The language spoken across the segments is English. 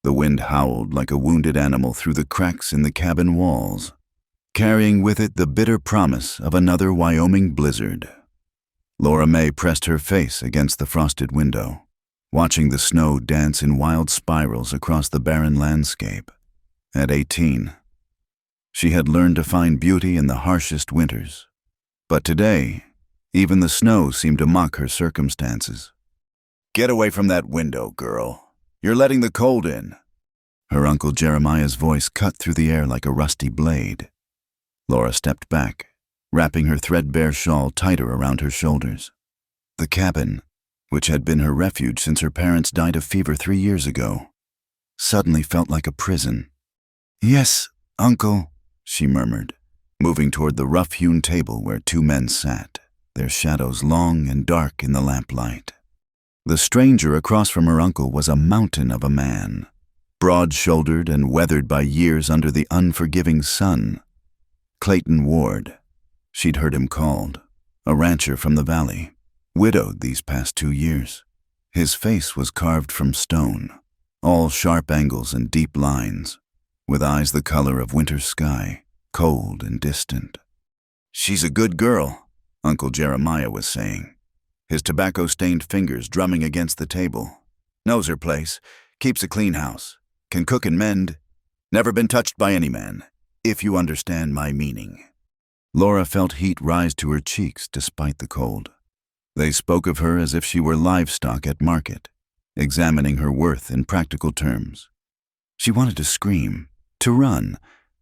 The wind howled like a wounded animal through the cracks in the cabin walls, carrying with it the bitter promise of another Wyoming blizzard. Laura May pressed her face against the frosted window, watching the snow dance in wild spirals across the barren landscape. At 18, she had learned to find beauty in the harshest winters. But today, even the snow seemed to mock her circumstances. "Get away from that window, girl. You're letting the cold in." Her Uncle Jeremiah's voice cut through the air like a rusty blade. Laura stepped back, wrapping her threadbare shawl tighter around her shoulders. The cabin, which had been her refuge since her parents died of fever 3 years ago, suddenly felt like a prison. "Yes, Uncle," she murmured, moving toward the rough-hewn table where 2 men sat, their shadows long and dark in the lamplight. The stranger across from her uncle was a mountain of a man, broad-shouldered and weathered by years under the unforgiving sun. Clayton Ward. She'd heard him called, a rancher from the valley, widowed these past 2 years. His face was carved from stone, all sharp angles and deep lines, with eyes the color of winter sky, cold and distant. "She's a good girl," Uncle Jeremiah was saying, his tobacco-stained fingers drumming against the table. "Knows her place, keeps a clean house, can cook and mend, never been touched by any man, if you understand my meaning." Laura felt heat rise to her cheeks despite the cold. They spoke of her as if she were livestock at market, examining her worth in practical terms. She wanted to scream, to run,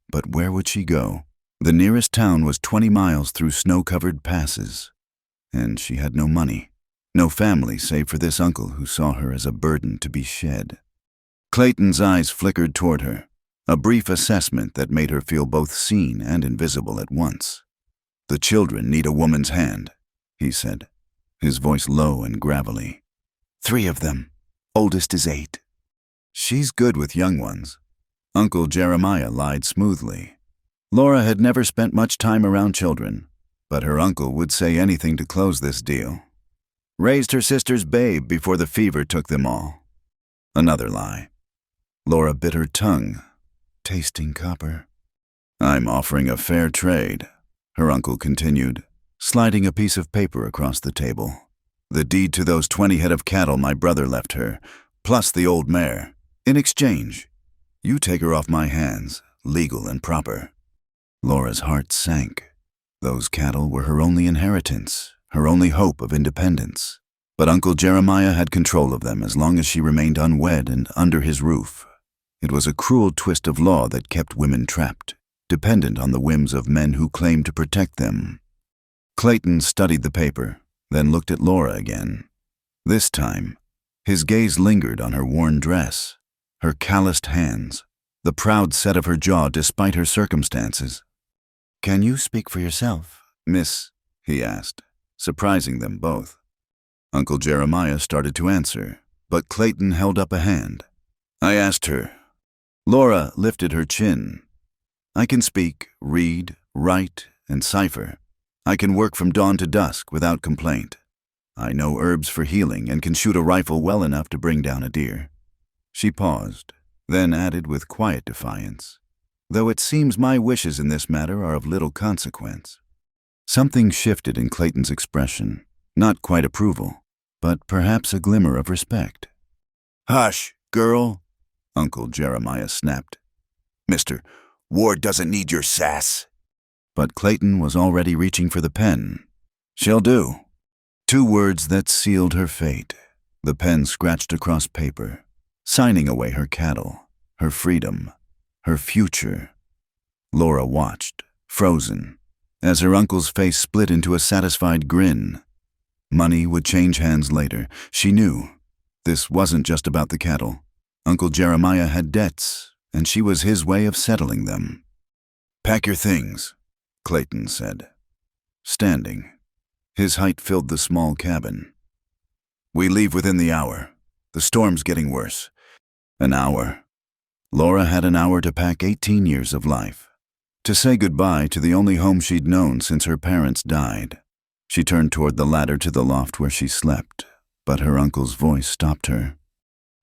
but where would she go? The nearest town was 20 miles through snow-covered passes, and she had no money, no family save for this uncle who saw her as a burden to be shed. Clayton's eyes flickered toward her, a brief assessment that made her feel both seen and invisible at once. "The children need a woman's hand," he said, his voice low and gravelly. "3 of them. Oldest is 8. She's good with young ones." Uncle Jeremiah lied smoothly. Laura had never spent much time around children, but her uncle would say anything to close this deal. "Raised her sister's babe before the fever took them all." Another lie. Laura bit her tongue, tasting copper. "I'm offering a fair trade," her uncle continued, sliding a piece of paper across the table. "The deed to those 20 head of cattle my brother left her, plus the old mare. In exchange, you take her off my hands, legal and proper." Laura's heart sank. Those cattle were her only inheritance, her only hope of independence. But Uncle Jeremiah had control of them as long as she remained unwed and under his roof. It was a cruel twist of law that kept women trapped, dependent on the whims of men who claimed to protect them. Clayton studied the paper, then looked at Laura again. This time, his gaze lingered on her worn dress, her calloused hands, the proud set of her jaw despite her circumstances. "Can you speak for yourself, miss?" he asked, surprising them both. Uncle Jeremiah started to answer, but Clayton held up a hand. "I asked her." Laura lifted her chin. "I can speak, read, write, and cipher. I can work from dawn to dusk without complaint. I know herbs for healing and can shoot a rifle well enough to bring down a deer." She paused, then added with quiet defiance, "Though it seems my wishes in this matter are of little consequence." Something shifted in Clayton's expression, not quite approval, but perhaps a glimmer of respect. "Hush, girl," Uncle Jeremiah snapped. "Mr. Ward doesn't need your sass." But Clayton was already reaching for the pen. "She'll do." 2 words that sealed her fate. The pen scratched across paper, signing away her cattle, her freedom, her future. Laura watched, frozen, as her uncle's face split into a satisfied grin. Money would change hands later. She knew. This wasn't just about the cattle. Uncle Jeremiah had debts, and she was his way of settling them. "Pack your things," Clayton said, standing. His height filled the small cabin. "We leave within the hour. The storm's getting worse." An hour. Laura had an hour to pack 18 years of life, to say goodbye to the only home she'd known since her parents died. She turned toward the ladder to the loft where she slept, but her uncle's voice stopped her.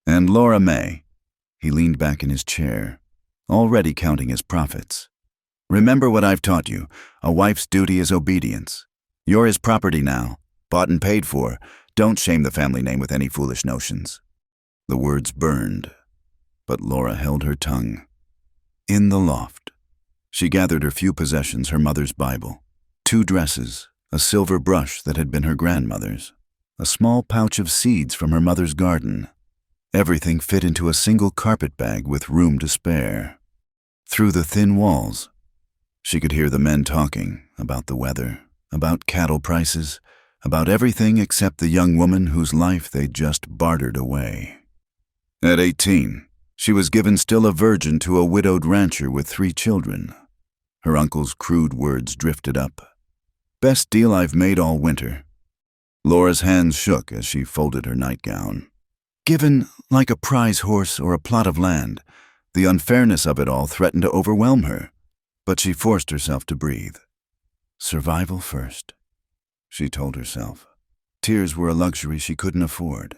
"And Laura May," He leaned back in his chair, already counting his profits. Remember what I've taught you. A wife's duty is obedience. You're his property now, bought and paid for. Don't shame the family name with any foolish notions. The words burned, but Laura held her tongue. In the loft, she gathered her few possessions, her mother's Bible, 2 dresses, a silver brush that had been her grandmother's, a small pouch of seeds from her mother's garden. Everything fit into a single carpet bag with room to spare. Through the thin walls, she could hear the men talking about the weather, about cattle prices, about everything except the young woman whose life they'd just bartered away. At 18, she was given still a virgin to a widowed rancher with 3 children. Her uncle's crude words drifted up. Best deal I've made all winter. Laura's hands shook as she folded her nightgown. Given like a prize horse or a plot of land, the unfairness of it all threatened to overwhelm her, but she forced herself to breathe. Survival first, she told herself. Tears were a luxury she couldn't afford.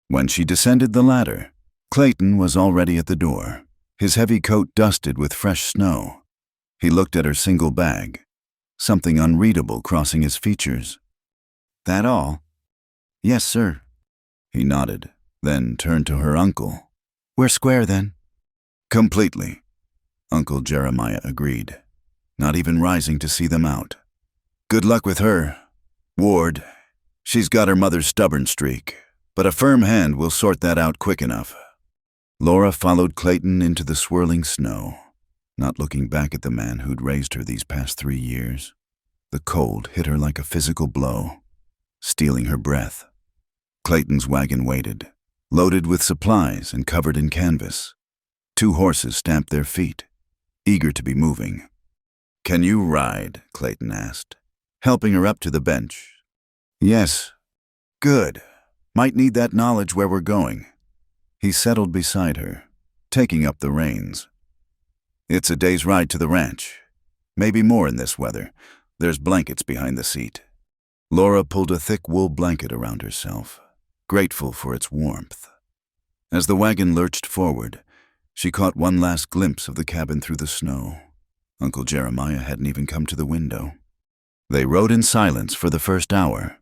When she descended the ladder, Clayton was already at the door, his heavy coat dusted with fresh snow. He looked at her single bag, something unreadable crossing his features. That all? Yes, sir. He nodded, then turned to her uncle. We're square then? Completely, Uncle Jeremiah agreed, not even rising to see them out. Good luck with her, Ward. She's got her mother's stubborn streak, but a firm hand will sort that out quick enough. Laura followed Clayton into the swirling snow, not looking back at the man who'd raised her these past 3 years. The cold hit her like a physical blow, stealing her breath. Clayton's wagon waited, loaded with supplies and covered in canvas. 2 horses stamped their feet, eager to be moving. Can you ride? Clayton asked, helping her up to the bench. Yes. Good. Might need that knowledge where we're going. He settled beside her, taking up the reins. It's a day's ride to the ranch. Maybe more in this weather. There's blankets behind the seat. Laura pulled a thick wool blanket around herself, grateful for its warmth. As the wagon lurched forward, she caught one last glimpse of the cabin through the snow. Uncle Jeremiah hadn't even come to the window. They rode in silence for the first hour.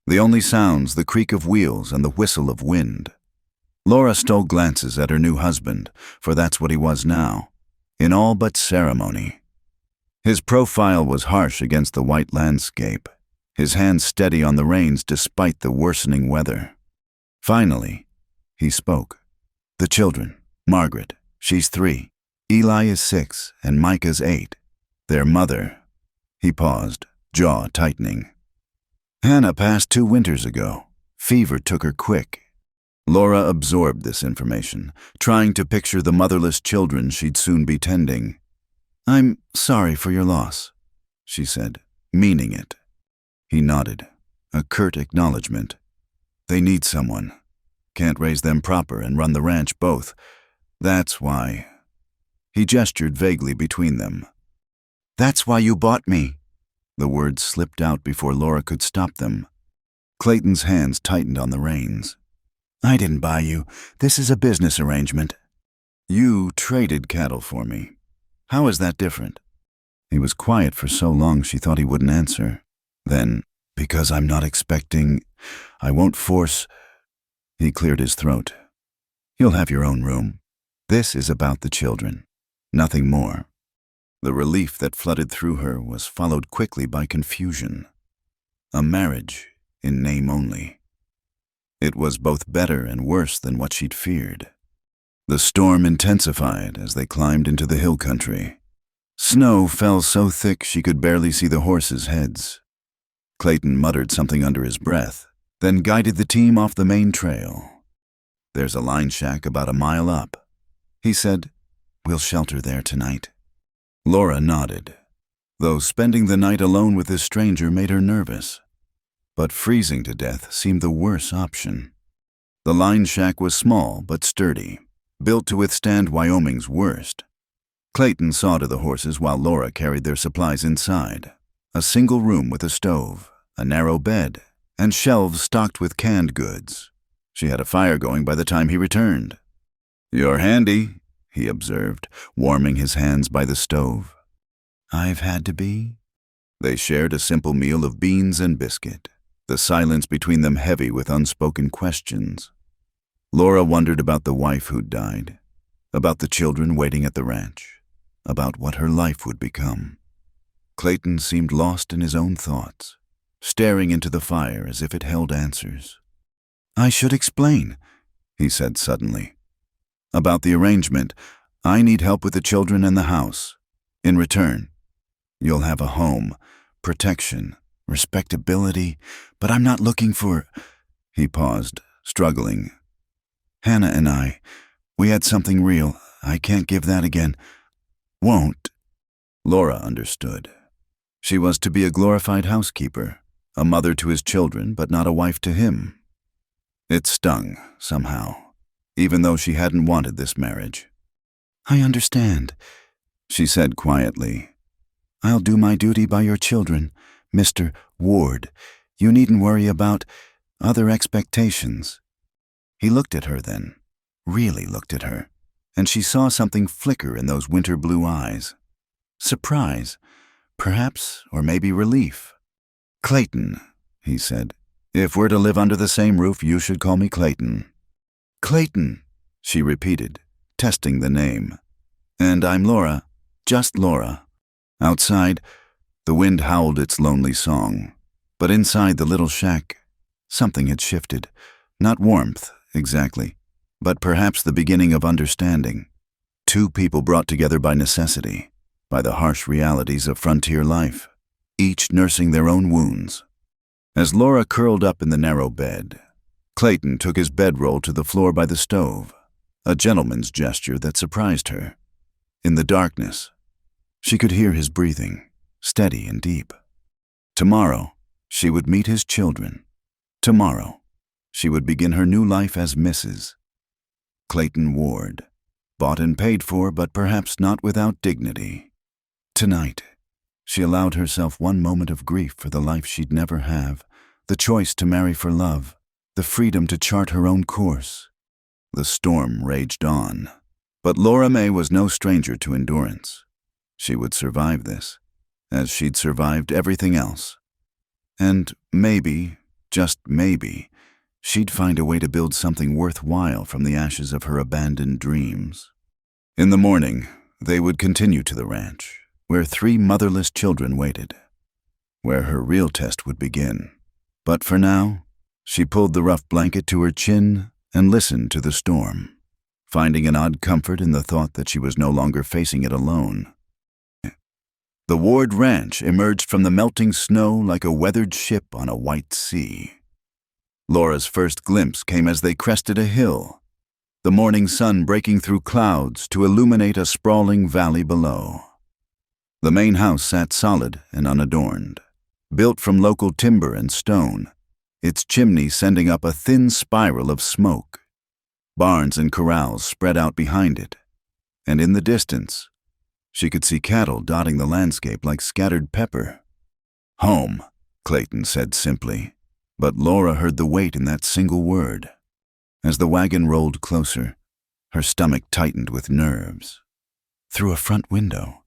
The only sounds, the creak of wheels and the whistle of wind. Laura stole glances at her new husband, for that's what he was now, in all but ceremony. His profile was harsh against the white landscape, his hands steady on the reins despite the worsening weather. Finally, he spoke. The children, Margaret, she's 3, Eli is 6, and Micah's 8. Their mother. He paused, jaw tightening. Hannah passed 2 winters ago. Fever took her quick. Laura absorbed this information, trying to picture the motherless children she'd soon be tending. I'm sorry for your loss, she said, meaning it. He nodded, a curt acknowledgement. They need someone. Can't raise them proper and run the ranch both. That's why. He gestured vaguely between them. That's why you bought me. The words slipped out before Laura could stop them. Clayton's hands tightened on the reins. I didn't buy you. This is a business arrangement. You traded cattle for me. How is that different? He was quiet for so long she thought he wouldn't answer. Then, because I'm not expecting, I won't force. He cleared his throat. You'll have your own room. This is about the children. Nothing more. The relief that flooded through her was followed quickly by confusion. A marriage, in name only. It was both better and worse than what she'd feared. The storm intensified as they climbed into the hill country. Snow fell so thick she could barely see the horses' heads. Clayton muttered something under his breath, then guided the team off the main trail. There's a line shack about a mile up. He said, We'll shelter there tonight. Laura nodded, though spending the night alone with this stranger made her nervous. But freezing to death seemed the worse option. The line shack was small but sturdy, built to withstand Wyoming's worst. Clayton saw to the horses while Laura carried their supplies inside. A single room with a stove, a narrow bed, and shelves stocked with canned goods. She had a fire going by the time he returned. "You're handy," he observed, warming his hands by the stove. "I've had to be." They shared a simple meal of beans and biscuit, the silence between them heavy with unspoken questions. Laura wondered about the wife who'd died, about the children waiting at the ranch, about what her life would become. Clayton seemed lost in his own thoughts, staring into the fire as if it held answers. "I should explain," he said suddenly. "About the arrangement, I need help with the children and the house. In return, you'll have a home, protection, respectability, but I'm not looking for—" He paused, struggling. "Hannah and we had something real. I can't give that again. Won't." Laura understood. She was to be a glorified housekeeper, a mother to his children, but not a wife to him. It stung, somehow, even though she hadn't wanted this marriage. "I understand," she said quietly. "I'll do my duty by your children, Mr. Ward. You needn't worry about other expectations." He looked at her then, really looked at her, and she saw something flicker in those winter blue eyes. Surprise, perhaps, or maybe relief. "Clayton," he said. "If we're to live under the same roof, you should call me Clayton." "Clayton," she repeated, testing the name. "And I'm Laura, just Laura." Outside, the wind howled its lonely song, but inside the little shack, something had shifted. Not warmth, exactly, but perhaps the beginning of understanding. Two people brought together by necessity, by the harsh realities of frontier life, each nursing their own wounds. As Laura curled up in the narrow bed, Clayton took his bedroll to the floor by the stove, a gentleman's gesture that surprised her. In the darkness, she could hear his breathing, steady and deep. Tomorrow, she would meet his children. Tomorrow, she would begin her new life as Mrs. Clayton Ward, bought and paid for, but perhaps not without dignity. Tonight, she allowed herself one moment of grief for the life she'd never have, the choice to marry for love, the freedom to chart her own course. The storm raged on, but Laura May was no stranger to endurance. She would survive this, as she'd survived everything else. And maybe, just maybe, she'd find a way to build something worthwhile from the ashes of her abandoned dreams. In the morning, they would continue to the ranch, where 3 motherless children waited, where her real test would begin. But for now, she pulled the rough blanket to her chin and listened to the storm, finding an odd comfort in the thought that she was no longer facing it alone. The Ward Ranch emerged from the melting snow like a weathered ship on a white sea. Laura's first glimpse came as they crested a hill, the morning sun breaking through clouds to illuminate a sprawling valley below. The main house sat solid and unadorned, built from local timber and stone, its chimney sending up a thin spiral of smoke. Barns and corrals spread out behind it, and in the distance, she could see cattle dotting the landscape like scattered pepper. "Home," Clayton said simply, but Laura heard the weight in that single word. As the wagon rolled closer, her stomach tightened with nerves. Through a front window,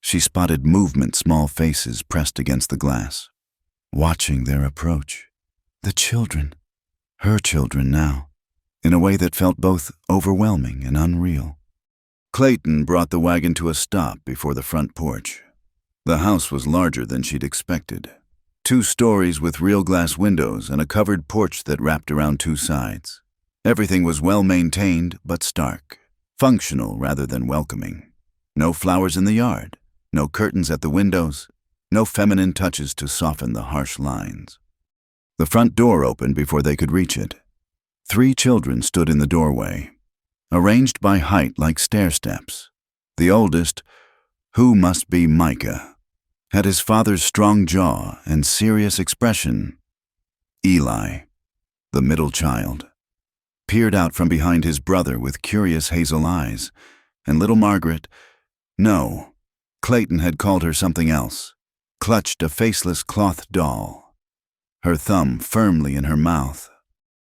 she spotted movement, small faces pressed against the glass, watching their approach. The children, her children now, in a way that felt both overwhelming and unreal. Clayton brought the wagon to a stop before the front porch. The house was larger than she'd expected. 2 stories with real glass windows and a covered porch that wrapped around 2 sides. Everything was well maintained but stark, functional rather than welcoming. No flowers in the yard, no curtains at the windows, no feminine touches to soften the harsh lines. The front door opened before they could reach it. 3 children stood in the doorway, arranged by height like stair steps. The oldest, who must be Micah, had his father's strong jaw and serious expression. Eli, the middle child, peered out from behind his brother with curious hazel eyes, and little Margaret, no, Clayton had called her something else, clutched a faceless cloth doll, her thumb firmly in her mouth.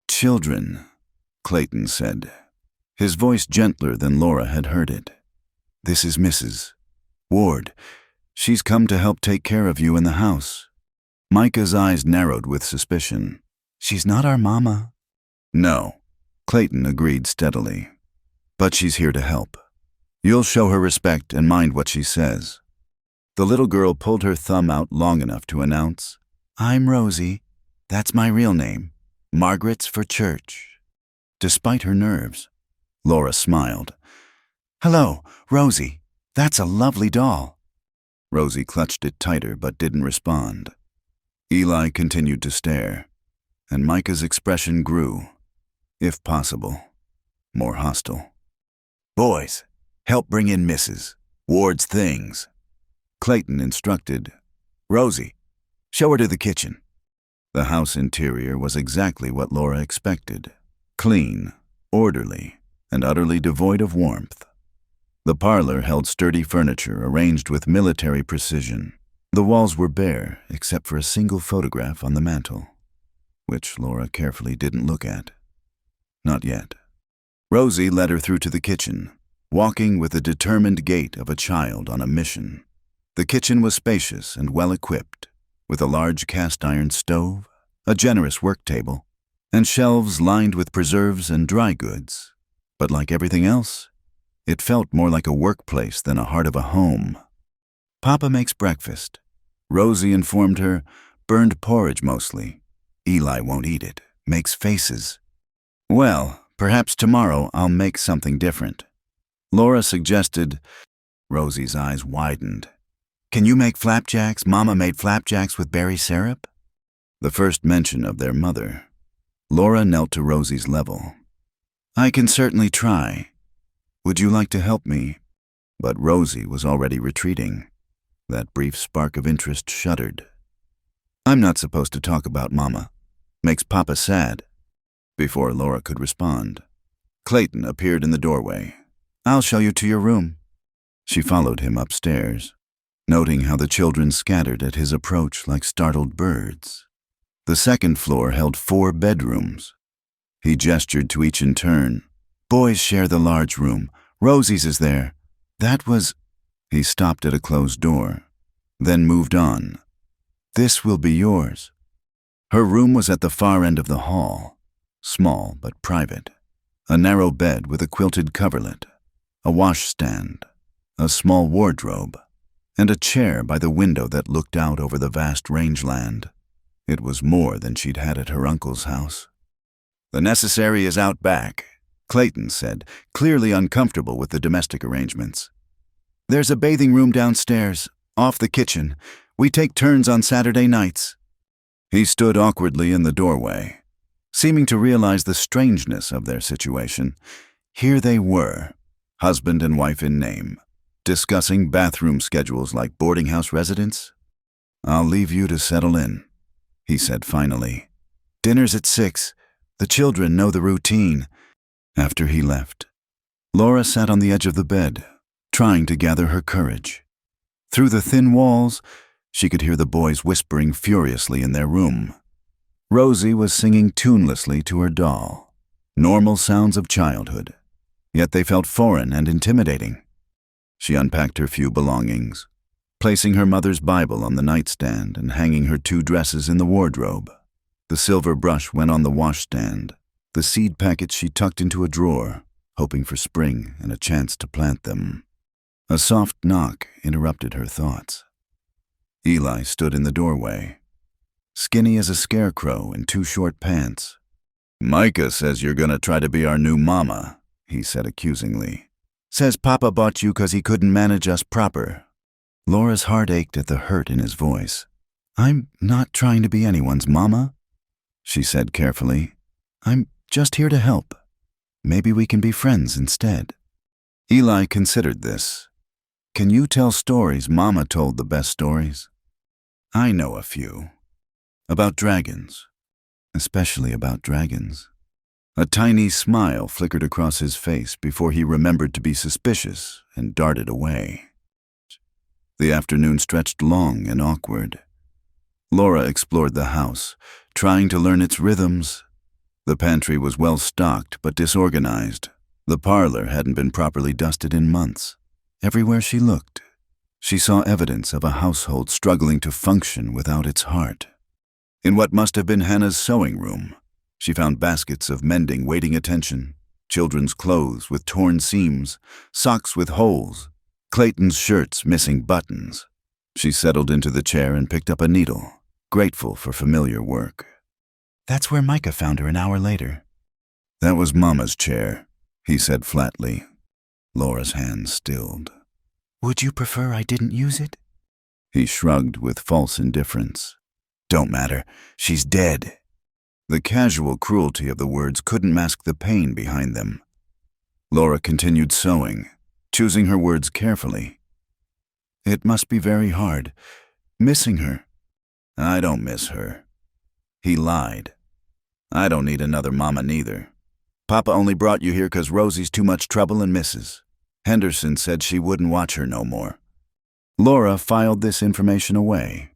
"Children," Clayton said. his voice gentler than Laura had heard it. "This is Mrs. Ward. She's come to help take care of you in the house." Micah's eyes narrowed with suspicion. "She's not our mama." "No," Clayton agreed steadily. "But she's here to help. You'll show her respect and mind what she says." The little girl pulled her thumb out long enough to announce, "I'm Rosie. That's my real name. Margaret's for church." Despite her nerves, Laura smiled. "Hello, Rosie. That's a lovely doll." Rosie clutched it tighter but didn't respond. Eli continued to stare, and Micah's expression grew, if possible, more hostile. "Boys, help bring in Mrs. Ward's things," Clayton instructed. "Rosie, show her to the kitchen." The house interior was exactly what Laura expected. Clean, orderly, and utterly devoid of warmth. The parlor held sturdy furniture arranged with military precision. The walls were bare except for a single photograph on the mantel, which Laura carefully didn't look at. Not yet. Rosie led her through to the kitchen, walking with the determined gait of a child on a mission. The kitchen was spacious and well-equipped, with a large cast-iron stove, a generous work table, and shelves lined with preserves and dry goods. But like everything else, it felt more like a workplace than a heart of a home. "Papa makes breakfast," Rosie informed her. "Burned porridge mostly. Eli won't eat it, makes faces." "Well, perhaps tomorrow I'll make something different," Laura suggested. Rosie's eyes widened. "Can you make flapjacks? Mama made flapjacks with berry syrup." The first mention of their mother. Laura knelt to Rosie's level. "I can certainly try. Would you like to help me?" But Rosie was already retreating. That brief spark of interest shuddered. "I'm not supposed to talk about Mama. Makes Papa sad." Before Laura could respond, Clayton appeared in the doorway. "I'll show you to your room." She followed him upstairs, noting how the children scattered at his approach like startled birds. The second floor held 4 bedrooms. He gestured to each in turn. "Boys share the large room. Rosie's is there. That was—" He stopped at a closed door, then moved on. "This will be yours." Her room was at the far end of the hall, small but private. A narrow bed with a quilted coverlet, a washstand, a small wardrobe, and a chair by the window that looked out over the vast rangeland. It was more than she'd had at her uncle's house. "The necessary is out back," Clayton said, clearly uncomfortable with the domestic arrangements. "There's a bathing room downstairs, off the kitchen. We take turns on Saturday nights." He stood awkwardly in the doorway, seeming to realize the strangeness of their situation. Here they were, husband and wife in name, discussing bathroom schedules like boarding house residents. "I'll leave you to settle in," he said finally. "Dinner's at 6. The children know the routine." After he left, Laura sat on the edge of the bed, trying to gather her courage. Through the thin walls, she could hear the boys whispering furiously in their room. Rosie was singing tunelessly to her doll, normal sounds of childhood, yet they felt foreign and intimidating. She unpacked her few belongings, placing her mother's Bible on the nightstand and hanging her 2 dresses in the wardrobe. The silver brush went on the washstand, the seed packets she tucked into a drawer, hoping for spring and a chance to plant them. A soft knock interrupted her thoughts. Eli stood in the doorway, skinny as a scarecrow in 2 short pants. "Micah says you're gonna try to be our new mama," he said accusingly. "Says Papa bought you 'cause he couldn't manage us proper." Laura's heart ached at the hurt in his voice. "I'm not trying to be anyone's mama," she said carefully. "I'm just here to help. Maybe we can be friends instead." Eli considered this. "Can you tell stories? Mama told the best stories." "I know a few. About dragons. Especially about dragons." A tiny smile flickered across his face before he remembered to be suspicious and darted away. The afternoon stretched long and awkward. Laura explored the house, trying to learn its rhythms. The pantry was well stocked but disorganized, The parlor hadn't been properly dusted in months. Everywhere she looked, she saw evidence of a household struggling to function without its heart. In what must have been Hannah's sewing room, she found baskets of mending waiting attention, children's clothes with torn seams, socks with holes, Clayton's shirts missing buttons. She settled into the chair and picked up a needle, grateful for familiar work. "That's where Micah found her an hour later." "That was Mama's chair," he said flatly. Laura's hand stilled. "Would you prefer I didn't use it?" He shrugged with false indifference. "Don't matter. She's dead." The casual cruelty of the words couldn't mask the pain behind them. Laura continued sewing, choosing her words carefully. "It must be very hard, missing her." "I don't miss her." He lied. "I don't need another mama neither. Papa only brought you here 'cause Rosie's too much trouble and misses. Henderson said she wouldn't watch her no more." Laura filed this information away.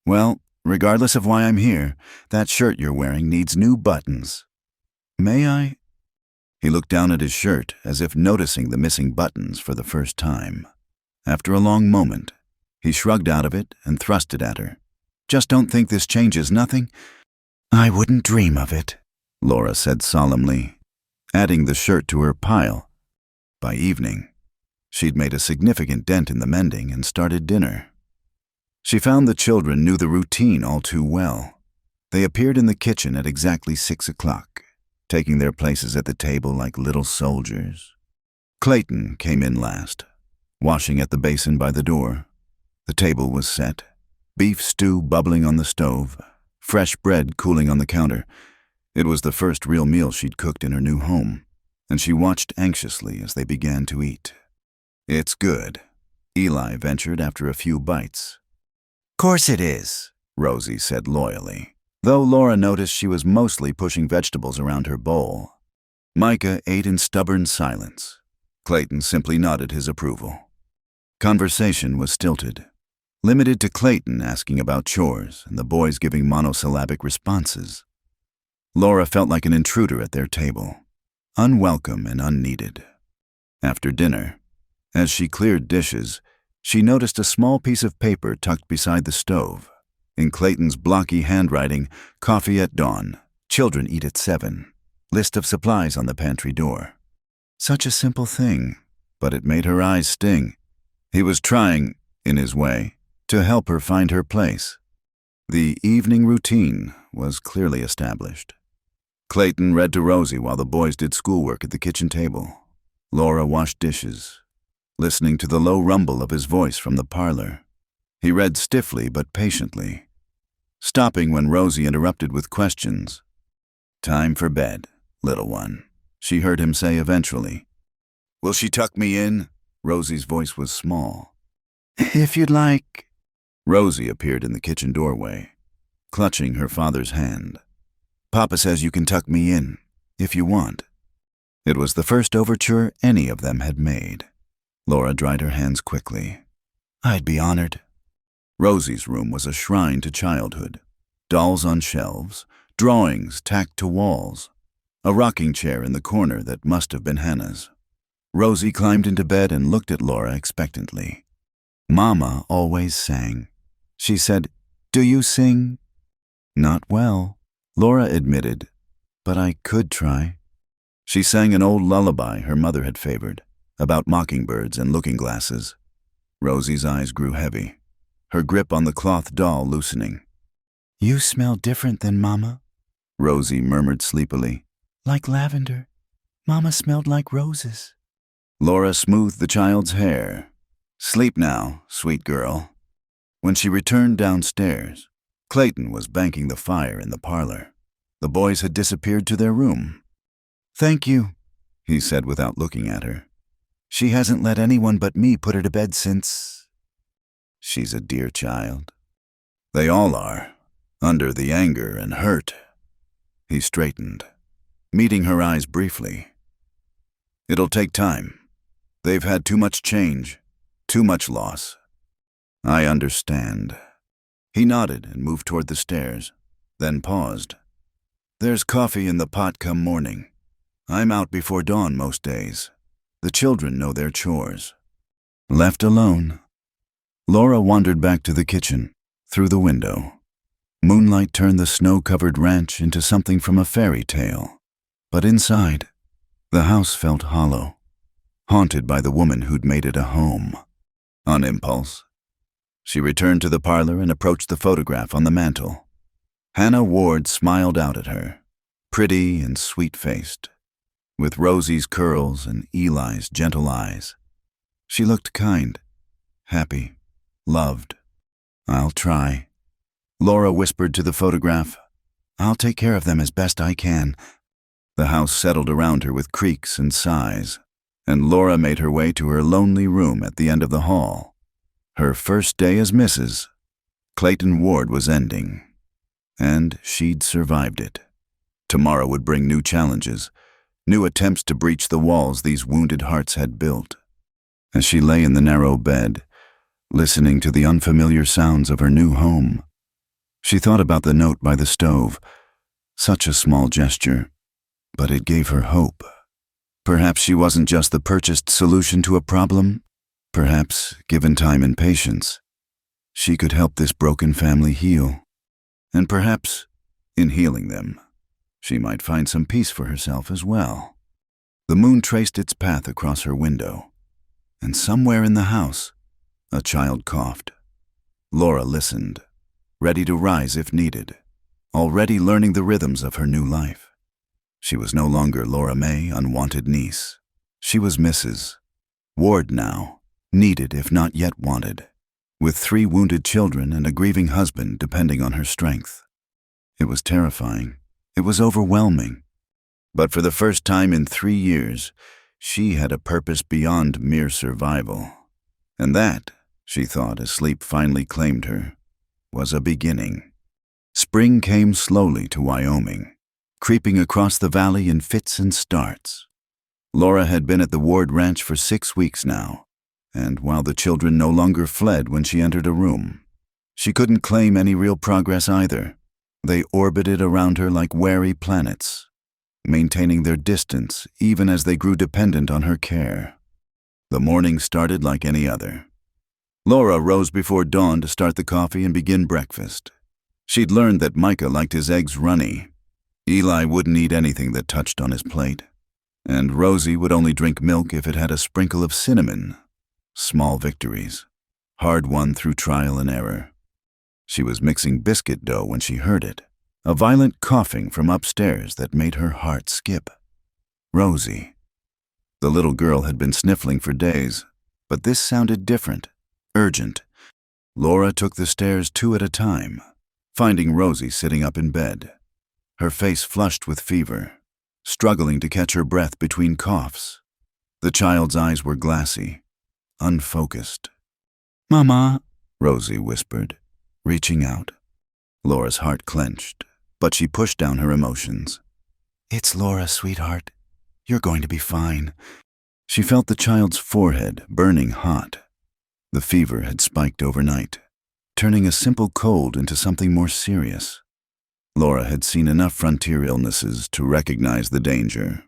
"Well, regardless of why I'm here, that shirt you're wearing needs new buttons." "May I?" He looked down at his shirt as if noticing the missing buttons for the first time. After a long moment, he shrugged out of it and thrust it at her. "Just don't think this changes nothing." "I wouldn't dream of it," Laura said solemnly, adding the shirt to her pile. By evening, she'd made a significant dent in the mending and started dinner. She found the children knew the routine all too well. They appeared in the kitchen at exactly 6 o'clock, taking their places at the table like little soldiers. Clayton came in last, washing at the basin by the door. The table was set, beef stew bubbling on the stove, fresh bread cooling on the counter. It was the first real meal she'd cooked in her new home, and she watched anxiously as they began to eat. "It's good," Eli ventured after a few bites. "Course it is," Rosie said loyally, though Laura noticed she was mostly pushing vegetables around her bowl. Micah ate in stubborn silence. Clayton simply nodded his approval. Conversation was stilted, limited to Clayton asking about chores and the boys giving monosyllabic responses. Laura felt like an intruder at their table, unwelcome and unneeded. After dinner, as she cleared dishes, she noticed a small piece of paper tucked beside the stove. In Clayton's blocky handwriting, "Coffee at dawn. Children eat at 7. List of supplies on the pantry door." Such a simple thing, but it made her eyes sting. He was trying, in his way, to help her find her place. The evening routine was clearly established. Clayton read to Rosie while the boys did schoolwork at the kitchen table. Laura washed dishes, listening to the low rumble of his voice from the parlor. He read stiffly but patiently, stopping when Rosie interrupted with questions. "Time for bed, little one," she heard him say eventually. "Will she tuck me in?" Rosie's voice was small. "If you'd like." Rosie appeared in the kitchen doorway, clutching her father's hand. "Papa says you can tuck me in, if you want." It was the first overture any of them had made. Laura dried her hands quickly. "I'd be honored." Rosie's room was a shrine to childhood. Dolls on shelves, drawings tacked to walls, a rocking chair in the corner that must have been Hannah's. Rosie climbed into bed and looked at Laura expectantly. Mama always sang. She said, "Do you sing?" "Not well," Laura admitted, "but I could try." She sang an old lullaby her mother had favored, about mockingbirds and looking-glasses. Rosie's eyes grew heavy, her grip on the cloth doll loosening. "You smell different than Mama," Rosie murmured sleepily. "Like lavender. Mama smelled like roses." Laura smoothed the child's hair. "Sleep now, sweet girl." When she returned downstairs, Clayton was banking the fire in the parlor. The boys had disappeared to their room. "Thank you," he said without looking at her. "She hasn't let anyone but me put her to bed since—" "She's a dear child." "They all are, under the anger and hurt." He straightened, meeting her eyes briefly. "It'll take time. They've had too much change, too much loss." "I understand." He nodded and moved toward the stairs, then paused. "There's coffee in the pot come morning. I'm out before dawn most days. The children know their chores. Left alone, Laura wandered back to the kitchen, through the window. Moonlight turned the snow-covered ranch into something from a fairy tale. But inside, the house felt hollow, haunted by the woman who'd made it a home. On impulse, she returned to the parlor and approached the photograph on the mantel. Hannah Ward smiled out at her, pretty and sweet-faced, with Rosie's curls and Eli's gentle eyes. She looked kind, happy, loved. "I'll try." Laura whispered to the photograph, "I'll take care of them as best I can." The house settled around her with creaks and sighs, and Laura made her way to her lonely room at the end of the hall. Her first day as Mrs. Clayton Ward was ending, and she'd survived it. Tomorrow would bring new challenges, new attempts to breach the walls these wounded hearts had built. As she lay in the narrow bed, listening to the unfamiliar sounds of her new home, she thought about the note by the stove. Such a small gesture, but it gave her hope. Perhaps she wasn't just the purchased solution to a problem. Perhaps, given time and patience, she could help this broken family heal. And perhaps, in healing them, she might find some peace for herself as well. The moon traced its path across her window, and somewhere in the house, a child coughed. Laura listened, ready to rise if needed, already learning the rhythms of her new life. She was no longer Laura May, unwanted niece. She was Mrs. Ward now, needed if not yet wanted, with 3 wounded children and a grieving husband depending on her strength. It was terrifying. It was overwhelming. But for the first time in 3 years, she had a purpose beyond mere survival. And that, she thought as sleep finally claimed her, was a beginning. Spring came slowly to Wyoming, creeping across the valley in fits and starts. Laura had been at the Ward Ranch for 6 weeks now, and while the children no longer fled when she entered a room, she couldn't claim any real progress either. They orbited around her like wary planets, maintaining their distance even as they grew dependent on her care. The morning started like any other. Laura rose before dawn to start the coffee and begin breakfast. She'd learned that Micah liked his eggs runny. Eli wouldn't eat anything that touched on his plate, and Rosie would only drink milk if it had a sprinkle of cinnamon. Small victories, hard-won through trial and error. She was mixing biscuit dough when she heard it, a violent coughing from upstairs that made her heart skip. Rosie. The little girl had been sniffling for days, but this sounded different, urgent. Laura took the stairs 2 at a time, finding Rosie sitting up in bed, her face flushed with fever, struggling to catch her breath between coughs. The child's eyes were glassy, unfocused. "Mama," Rosie whispered, reaching out. Laura's heart clenched, but she pushed down her emotions. "It's Laura, sweetheart. You're going to be fine." She felt the child's forehead burning hot. The fever had spiked overnight, turning a simple cold into something more serious. Laura had seen enough frontier illnesses to recognize the danger.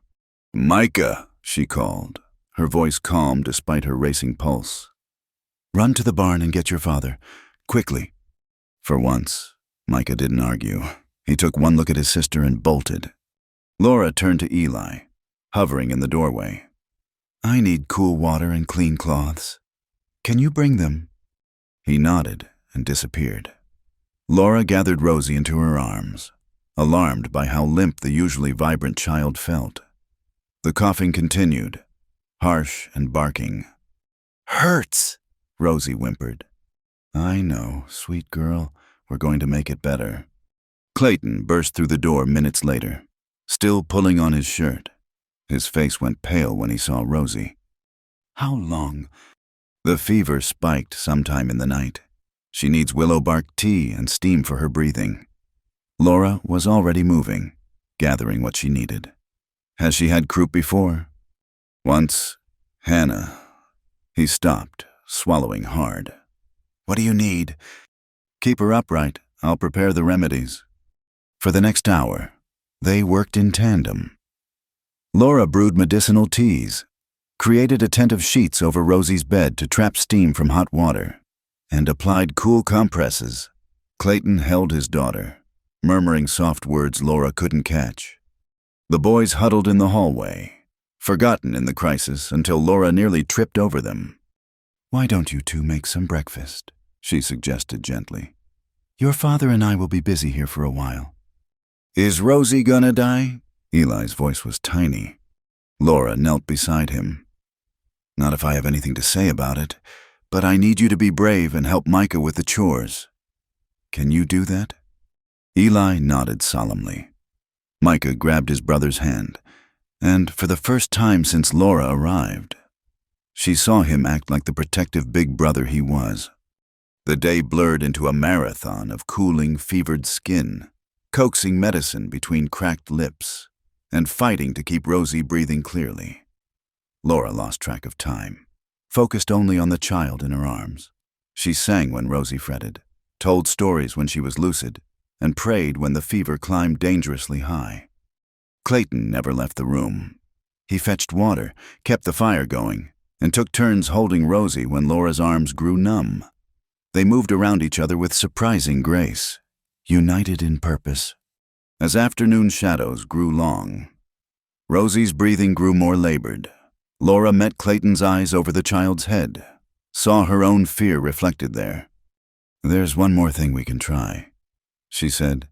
"Micah," she called, her voice calm despite her racing pulse. "Run to the barn and get your father, quickly." For once, Micah didn't argue. He took one look at his sister and bolted. Laura turned to Eli, hovering in the doorway. "I need cool water and clean cloths. Can you bring them?" He nodded and disappeared. Laura gathered Rosie into her arms, alarmed by how limp the usually vibrant child felt. The coughing continued, harsh and barking. "Hurts," Rosie whimpered. "I know, sweet girl. We're going to make it better." Clayton burst through the door minutes later, still pulling on his shirt. His face went pale when he saw Rosie. "How long?" "The fever spiked sometime in the night. She needs willow bark tea and steam for her breathing." Laura was already moving, gathering what she needed. "Has she had croup before?" "Once. Hannah." He stopped, swallowing hard. "What do you need?" "Keep her upright. I'll prepare the remedies." For the next hour, they worked in tandem. Laura brewed medicinal teas, created attentive sheets over Rosie's bed to trap steam from hot water, and applied cool compresses. Clayton held his daughter, murmuring soft words Laura couldn't catch. The boys huddled in the hallway, forgotten in the crisis until Laura nearly tripped over them. "Why don't you two make some breakfast?" she suggested gently. "Your father and I will be busy here for a while." "Is Rosie gonna die?" Eli's voice was tiny. Laura knelt beside him. "Not if I have anything to say about it, but I need you to be brave and help Micah with the chores. Can you do that?" Eli nodded solemnly. Micah grabbed his brother's hand, and for the first time since Laura arrived, she saw him act like the protective big brother he was. The day blurred into a marathon of cooling, fevered skin, coaxing medicine between cracked lips, and fighting to keep Rosie breathing clearly. Laura lost track of time, focused only on the child in her arms. She sang when Rosie fretted, told stories when she was lucid, and prayed when the fever climbed dangerously high. Clayton never left the room. He fetched water, kept the fire going, and took turns holding Rosie when Laura's arms grew numb. They moved around each other with surprising grace, united in purpose. As afternoon shadows grew long, Rosie's breathing grew more labored. Laura met Clayton's eyes over the child's head, saw her own fear reflected there. "There's one more thing we can try," she said.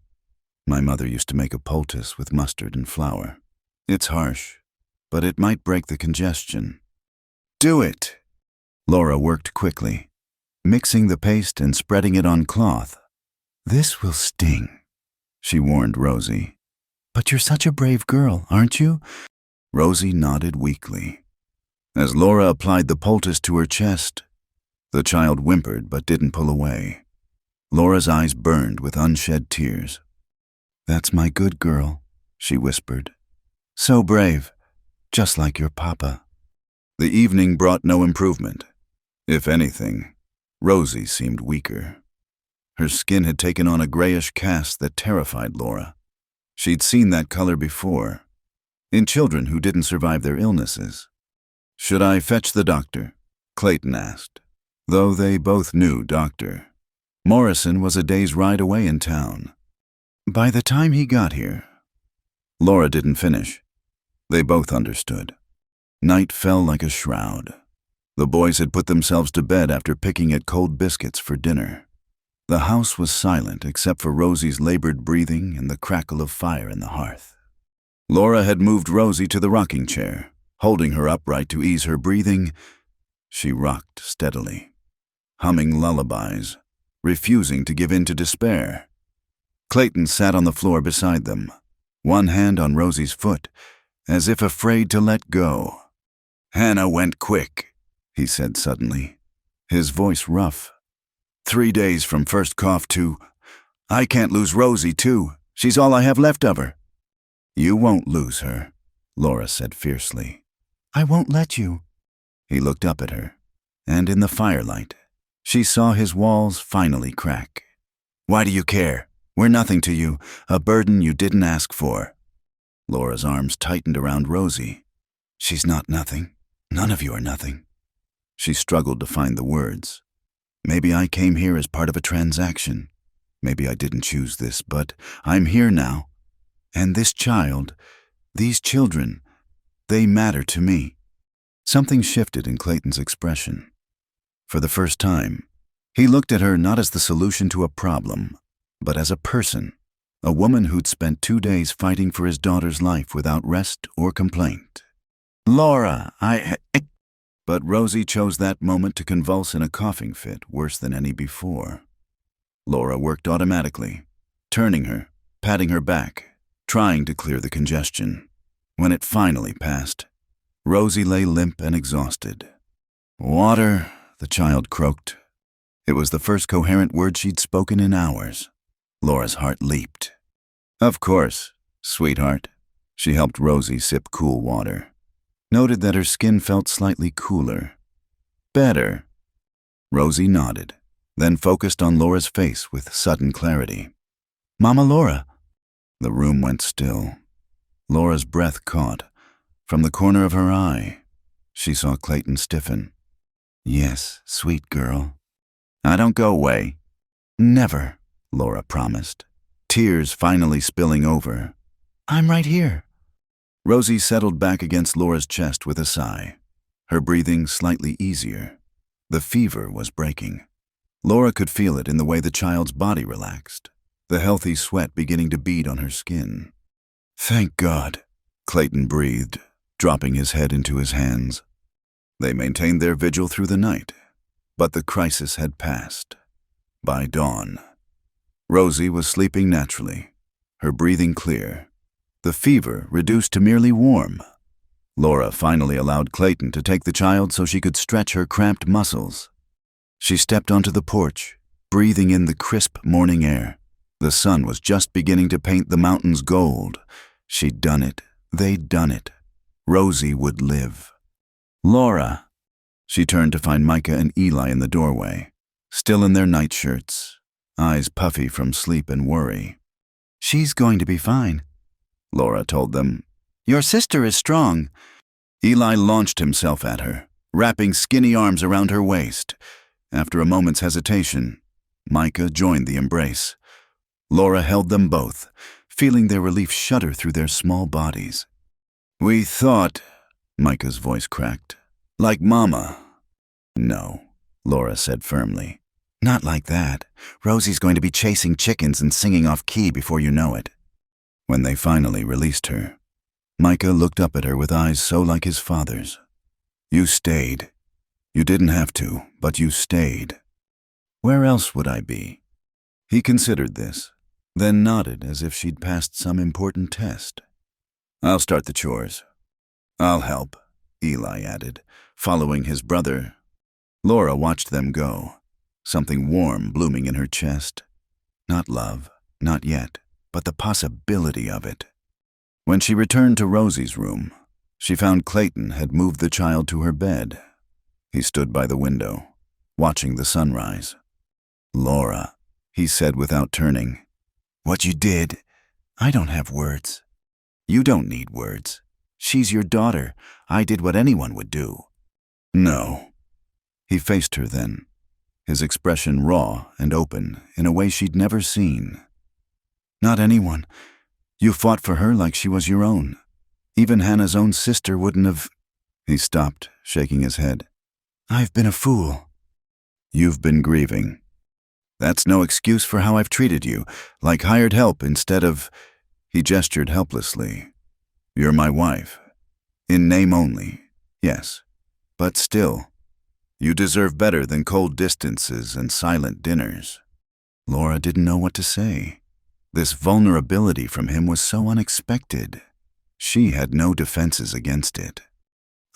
"My mother used to make a poultice with mustard and flour. It's harsh, but it might break the congestion." "Do it!" Laura worked quickly, mixing the paste and spreading it on cloth. "This will sting," she warned Rosie. "But you're such a brave girl, aren't you?" Rosie nodded weakly. As Laura applied the poultice to her chest, the child whimpered but didn't pull away. Laura's eyes burned with unshed tears. "That's my good girl," she whispered. "So brave, just like your papa." The evening brought no improvement. If anything, Rosie seemed weaker. Her skin had taken on a grayish cast that terrified Laura. She'd seen that color before, in children who didn't survive their illnesses. "Should I fetch the doctor?" Clayton asked, though they both knew doctor. Morrison was a day's ride away in town. By the time he got here, Laura didn't finish. They both understood. Night fell like a shroud. The boys had put themselves to bed after picking at cold biscuits for dinner. The house was silent except for Rosie's labored breathing and the crackle of fire in the hearth. Laura had moved Rosie to the rocking chair, holding her upright to ease her breathing. She rocked steadily, humming lullabies, refusing to give in to despair. Clayton sat on the floor beside them, one hand on Rosie's foot, as if afraid to let go. "Hannah went quick," he said suddenly, his voice rough. 3 days from first cough to, "I can't lose Rosie, too. She's all I have left of her." "You won't lose her," Laura said fiercely. "I won't let you." He looked up at her, and in the firelight, she saw his walls finally crack. "Why do you care? We're nothing to you, a burden you didn't ask for." Laura's arms tightened around Rosie. "She's not nothing. None of you are nothing." She struggled to find the words. "Maybe I came here as part of a transaction. Maybe I didn't choose this, but I'm here now. And this child, these children, they matter to me." Something shifted in Clayton's expression. For the first time, he looked at her not as the solution to a problem, but as a person, a woman who'd spent 2 days fighting for his daughter's life without rest or complaint. "Laura, But Rosie chose that moment to convulse in a coughing fit worse than any before. Laura worked automatically, turning her, patting her back, trying to clear the congestion. When it finally passed, Rosie lay limp and exhausted. "Water," the child croaked. It was the first coherent word she'd spoken in hours. Laura's heart leaped. "Of course, sweetheart." She helped Rosie sip cool water, noted that her skin felt slightly cooler. "Better." Rosie nodded, then focused on Laura's face with sudden clarity. "Mama Laura." The room went still. Laura's breath caught, From the corner of her eye, she saw Clayton stiffen. "Yes, sweet girl." "I don't go away." "Never," Laura promised, tears finally spilling over. "I'm right here." Rosie settled back against Laura's chest with a sigh, her breathing slightly easier. The fever was breaking. Laura could feel it in the way the child's body relaxed, the healthy sweat beginning to bead on her skin. "Thank God," Clayton breathed, dropping his head into his hands. They maintained their vigil through the night, but the crisis had passed. By dawn, Rosie was sleeping naturally, her breathing clear, the fever reduced to merely warm. Laura finally allowed Clayton to take the child so she could stretch her cramped muscles. She stepped onto the porch, breathing in the crisp morning air. The sun was just beginning to paint the mountains gold. She'd done it. They'd done it. Rosie would live. "Laura." She turned to find Micah and Eli in the doorway, still in their nightshirts, eyes puffy from sleep and worry. "She's going to be fine," Laura told them. "Your sister is strong." Eli launched himself at her, wrapping skinny arms around her waist. After a moment's hesitation, Micah joined the embrace. Laura held them both, feeling their relief shudder through their small bodies. "We thought," Micah's voice cracked, "like Mama." "No," Laura said firmly. "Not like that. Rosie's going to be chasing chickens and singing off key before you know it." When they finally released her, Micah looked up at her with eyes so like his father's. "You stayed. You didn't have to, but you stayed." "Where else would I be?" He considered this, then nodded as if she'd passed some important test. "I'll start the chores." "I'll help," Eli added, following his brother. Laura watched them go, something warm blooming in her chest. Not love, not yet, but the possibility of it. When she returned to Rosie's room, she found Clayton had moved the child to her bed. He stood by the window, watching the sunrise. "Laura," he said without turning, "what you did, I don't have words." "You don't need words. She's your daughter. I did what anyone would do." "No." He faced her then, his expression raw and open in a way she'd never seen. "Not anyone. You fought for her like she was your own. Even Hannah's own sister wouldn't have—" He stopped, shaking his head. "I've been a fool." "You've been grieving. That's no excuse for how I've treated you, like hired help instead of—" He gestured helplessly. "You're my wife. In name only, yes. But still, you deserve better than cold distances and silent dinners." Laura didn't know what to say. This vulnerability from him was so unexpected. She had no defenses against it.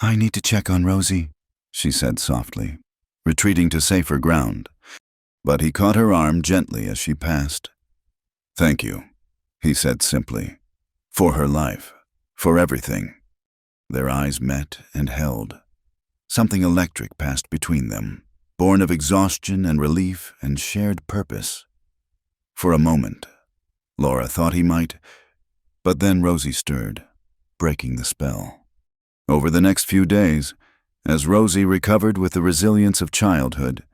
"I need to check on Rosie," she said softly, retreating to safer ground. But he caught her arm gently as she passed. "Thank you," he said simply. "For her life, for everything." Their eyes met and held. Something electric passed between them, born of exhaustion and relief and shared purpose. For a moment, Laura thought he might, but then Rosie stirred, breaking the spell. Over the next few days, as Rosie recovered with the resilience of childhood,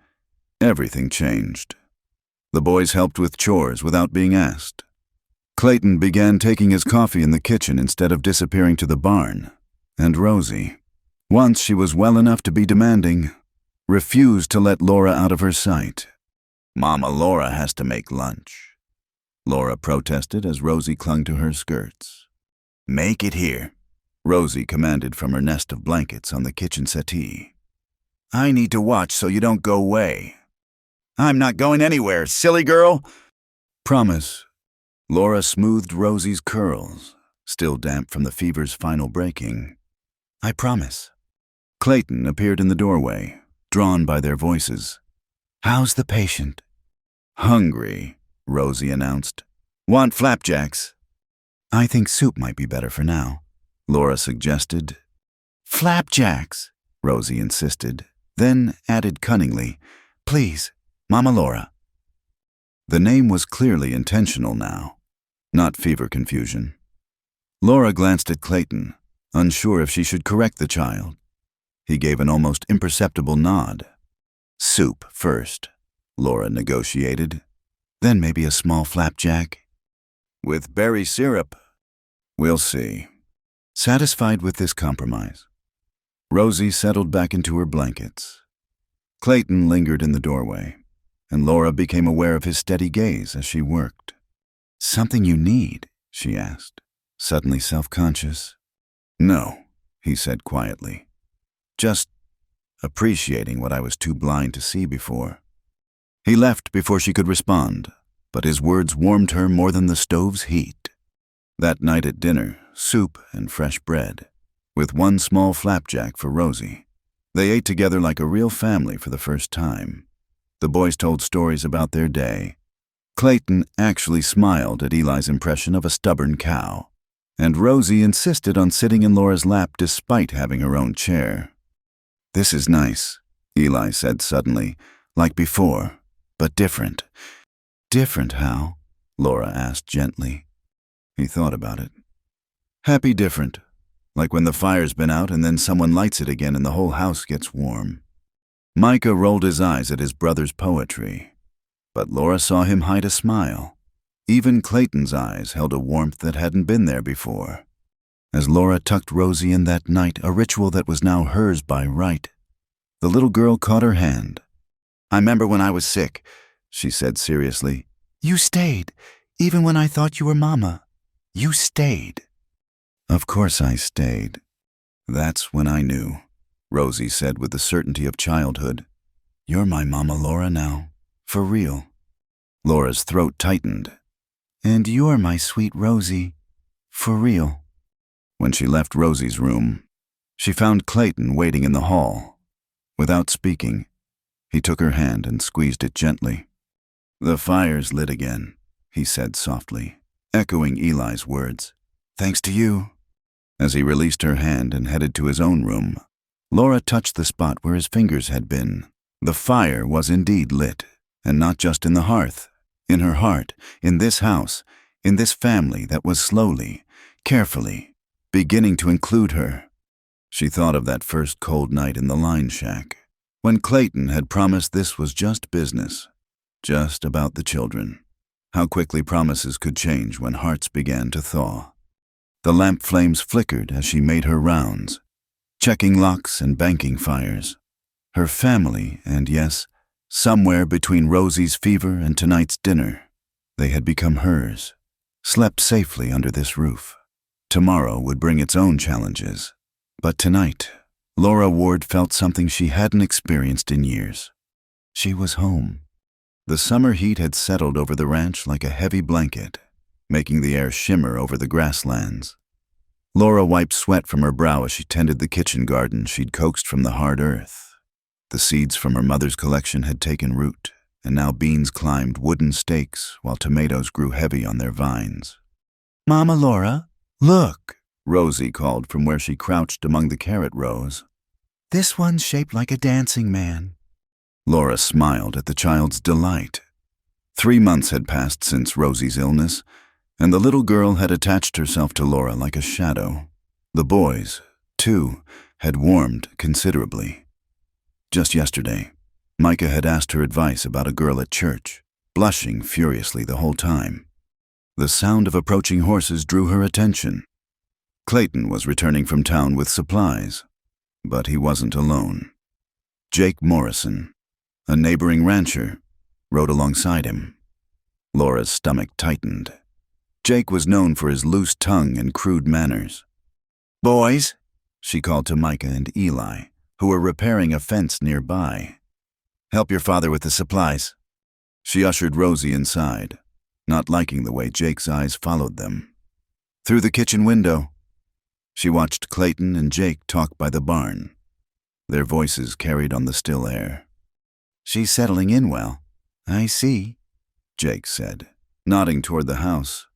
everything changed. The boys helped with chores without being asked. Clayton began taking his coffee in the kitchen instead of disappearing to the barn, and Rosie, once she was well enough to be demanding, refused to let Laura out of her sight. "Mama Laura has to make lunch," Laura protested as Rosie clung to her skirts. "Make it here," Rosie commanded from her nest of blankets on the kitchen settee. "I need to watch so you don't go away." "I'm not going anywhere, silly girl." "Promise." Laura smoothed Rosie's curls, still damp from the fever's final breaking. "I promise." Clayton appeared in the doorway, drawn by their voices. "How's the patient?" "Hungry," Rosie announced. "Want flapjacks?" "I think soup might be better for now," Laura suggested. "Flapjacks," Rosie insisted, then added cunningly, "Please, Mama Laura." The name was clearly intentional now, not fever confusion. Laura glanced at Clayton, unsure if she should correct the child. He gave an almost imperceptible nod. "Soup first," Laura negotiated. "Then maybe a small flapjack." "With berry syrup." "We'll see." Satisfied with this compromise, Rosie settled back into her blankets. Clayton lingered in the doorway, and Laura became aware of his steady gaze as she worked. "Something you need?" she asked, suddenly self-conscious. "No," he said quietly. "Just appreciating what I was too blind to see before." He left before she could respond, but his words warmed her more than the stove's heat. That night at dinner, soup and fresh bread, with one small flapjack for Rosie. They ate together like a real family for the first time. The boys told stories about their day. Clayton actually smiled at Eli's impression of a stubborn cow, and Rosie insisted on sitting in Laura's lap despite having her own chair. "This is nice," Eli said suddenly, "like before, but different." "Different how?" Laura asked gently. He thought about it. "Happy different, like when the fire's been out and then someone lights it again and the whole house gets warm." Micah rolled his eyes at his brother's poetry, but Laura saw him hide a smile. Even Clayton's eyes held a warmth that hadn't been there before. As Laura tucked Rosie in that night, a ritual that was now hers by right, the little girl caught her hand. "I remember when I was sick," she said seriously. "You stayed, even when I thought you were Mama. You stayed." "Of course I stayed. That's when I knew," Rosie said with the certainty of childhood. "You're my Mama Laura now, for real." Laura's throat tightened. "And you're my sweet Rosie, for real." When she left Rosie's room, she found Clayton waiting in the hall. Without speaking, he took her hand and squeezed it gently. "The fire's lit again," he said softly, echoing Eli's words. "Thanks to you." As he released her hand and headed to his own room, Laura touched the spot where his fingers had been. The fire was indeed lit, and not just in the hearth, in her heart, in this house, in this family that was slowly, carefully, beginning to include her. She thought of that first cold night in the line shack, when Clayton had promised this was just business, just about the children. How quickly promises could change when hearts began to thaw. The lamp flames flickered as she made her rounds, checking locks and banking fires. Her family, and yes, somewhere between Rosie's fever and tonight's dinner, they had become hers, slept safely under this roof. Tomorrow would bring its own challenges, but tonight, Laura Ward felt something she hadn't experienced in years. She was home. The summer heat had settled over the ranch like a heavy blanket, making the air shimmer over the grasslands. Laura wiped sweat from her brow as she tended the kitchen garden she'd coaxed from the hard earth. The seeds from her mother's collection had taken root, and now beans climbed wooden stakes while tomatoes grew heavy on their vines. "Mama Laura, look," Rosie called from where she crouched among the carrot rows. "This one's shaped like a dancing man." Laura smiled at the child's delight. 3 months had passed since Rosie's illness, and the little girl had attached herself to Laura like a shadow. The boys, too, had warmed considerably. Just yesterday, Micah had asked her advice about a girl at church, blushing furiously the whole time. The sound of approaching horses drew her attention. Clayton was returning from town with supplies, but he wasn't alone. Jake Morrison, a neighboring rancher, rode alongside him. Laura's stomach tightened. Jake was known for his loose tongue and crude manners. "Boys," she called to Micah and Eli, who were repairing a fence nearby. "Help your father with the supplies." She ushered Rosie inside, not liking the way Jake's eyes followed them. Through the kitchen window, she watched Clayton and Jake talk by the barn. Their voices carried on the still air. "She's settling in well, I see," Jake said, nodding toward the house.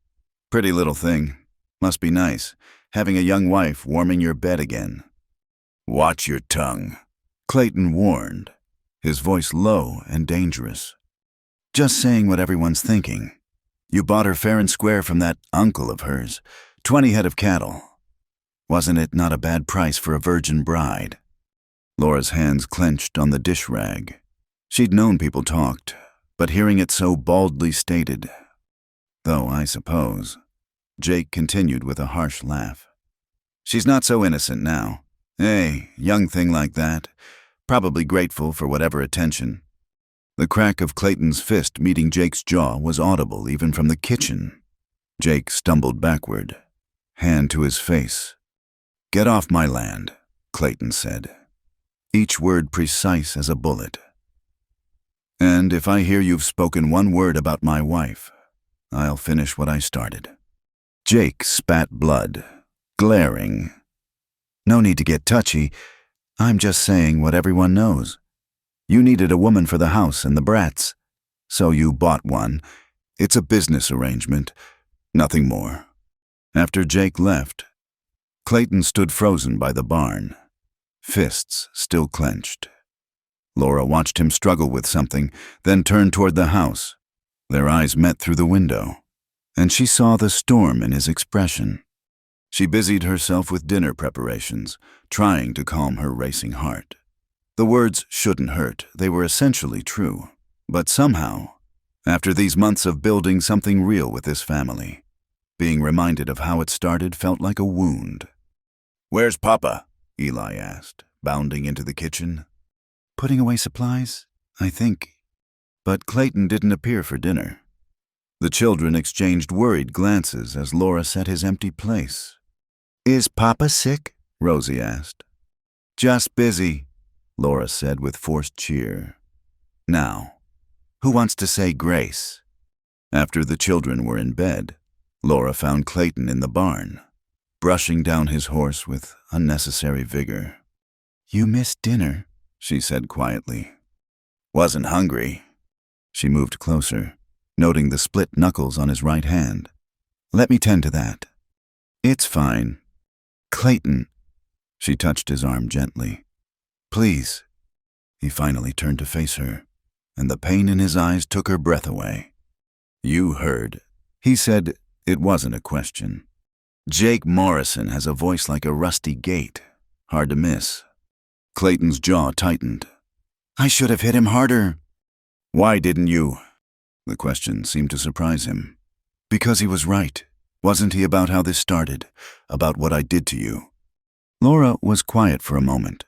"Pretty little thing. Must be nice, having a young wife warming your bed again." "Watch your tongue," Clayton warned, his voice low and dangerous. "Just saying what everyone's thinking. You bought her fair and square from that uncle of hers, 20 head of cattle." Wasn't it not a bad price for a virgin bride? Laura's hands clenched on the dish rag. She'd known people talked, but hearing it so baldly stated. Though, I suppose. Jake continued with a harsh laugh. She's not so innocent now. Hey, young thing like that. Probably grateful for whatever attention. The crack of Clayton's fist meeting Jake's jaw was audible even from the kitchen. Jake stumbled backward, hand to his face. "Get off my land," Clayton said, each word precise as a bullet. "And if I hear you've spoken one word about my wife, I'll finish what I started." Jake spat blood, glaring. "No need to get touchy. I'm just saying what everyone knows. You needed a woman for the house and the brats, so you bought one. It's a business arrangement, nothing more." After Jake left, Clayton stood frozen by the barn, fists still clenched. Laura watched him struggle with something, then turned toward the house. Their eyes met through the window, and she saw the storm in his expression. She busied herself with dinner preparations, trying to calm her racing heart. The words shouldn't hurt, they were essentially true. But somehow, after these months of building something real with this family, being reminded of how it started felt like a wound. "Where's Papa?" Eli asked, bounding into the kitchen. "Putting away supplies, I think." But Clayton didn't appear for dinner. The children exchanged worried glances as Laura set his empty place. "Is Papa sick?" Rosie asked. "Just busy," Laura said with forced cheer. "Now, who wants to say grace?" After the children were in bed, Laura found Clayton in the barn, brushing down his horse with unnecessary vigor. "You missed dinner," she said quietly. "Wasn't hungry." She moved closer, noting the split knuckles on his right hand. "Let me tend to that." "It's fine." "Clayton." She touched his arm gently. "Please." He finally turned to face her, and the pain in his eyes took her breath away. "You heard." He said it wasn't a question. "Jake Morrison has a voice like a rusty gate, hard to miss." Clayton's jaw tightened. "I should have hit him harder." "Why didn't you?" The question seemed to surprise him. "Because he was right. Wasn't he about how this started? About what I did to you?" Laura was quiet for a moment,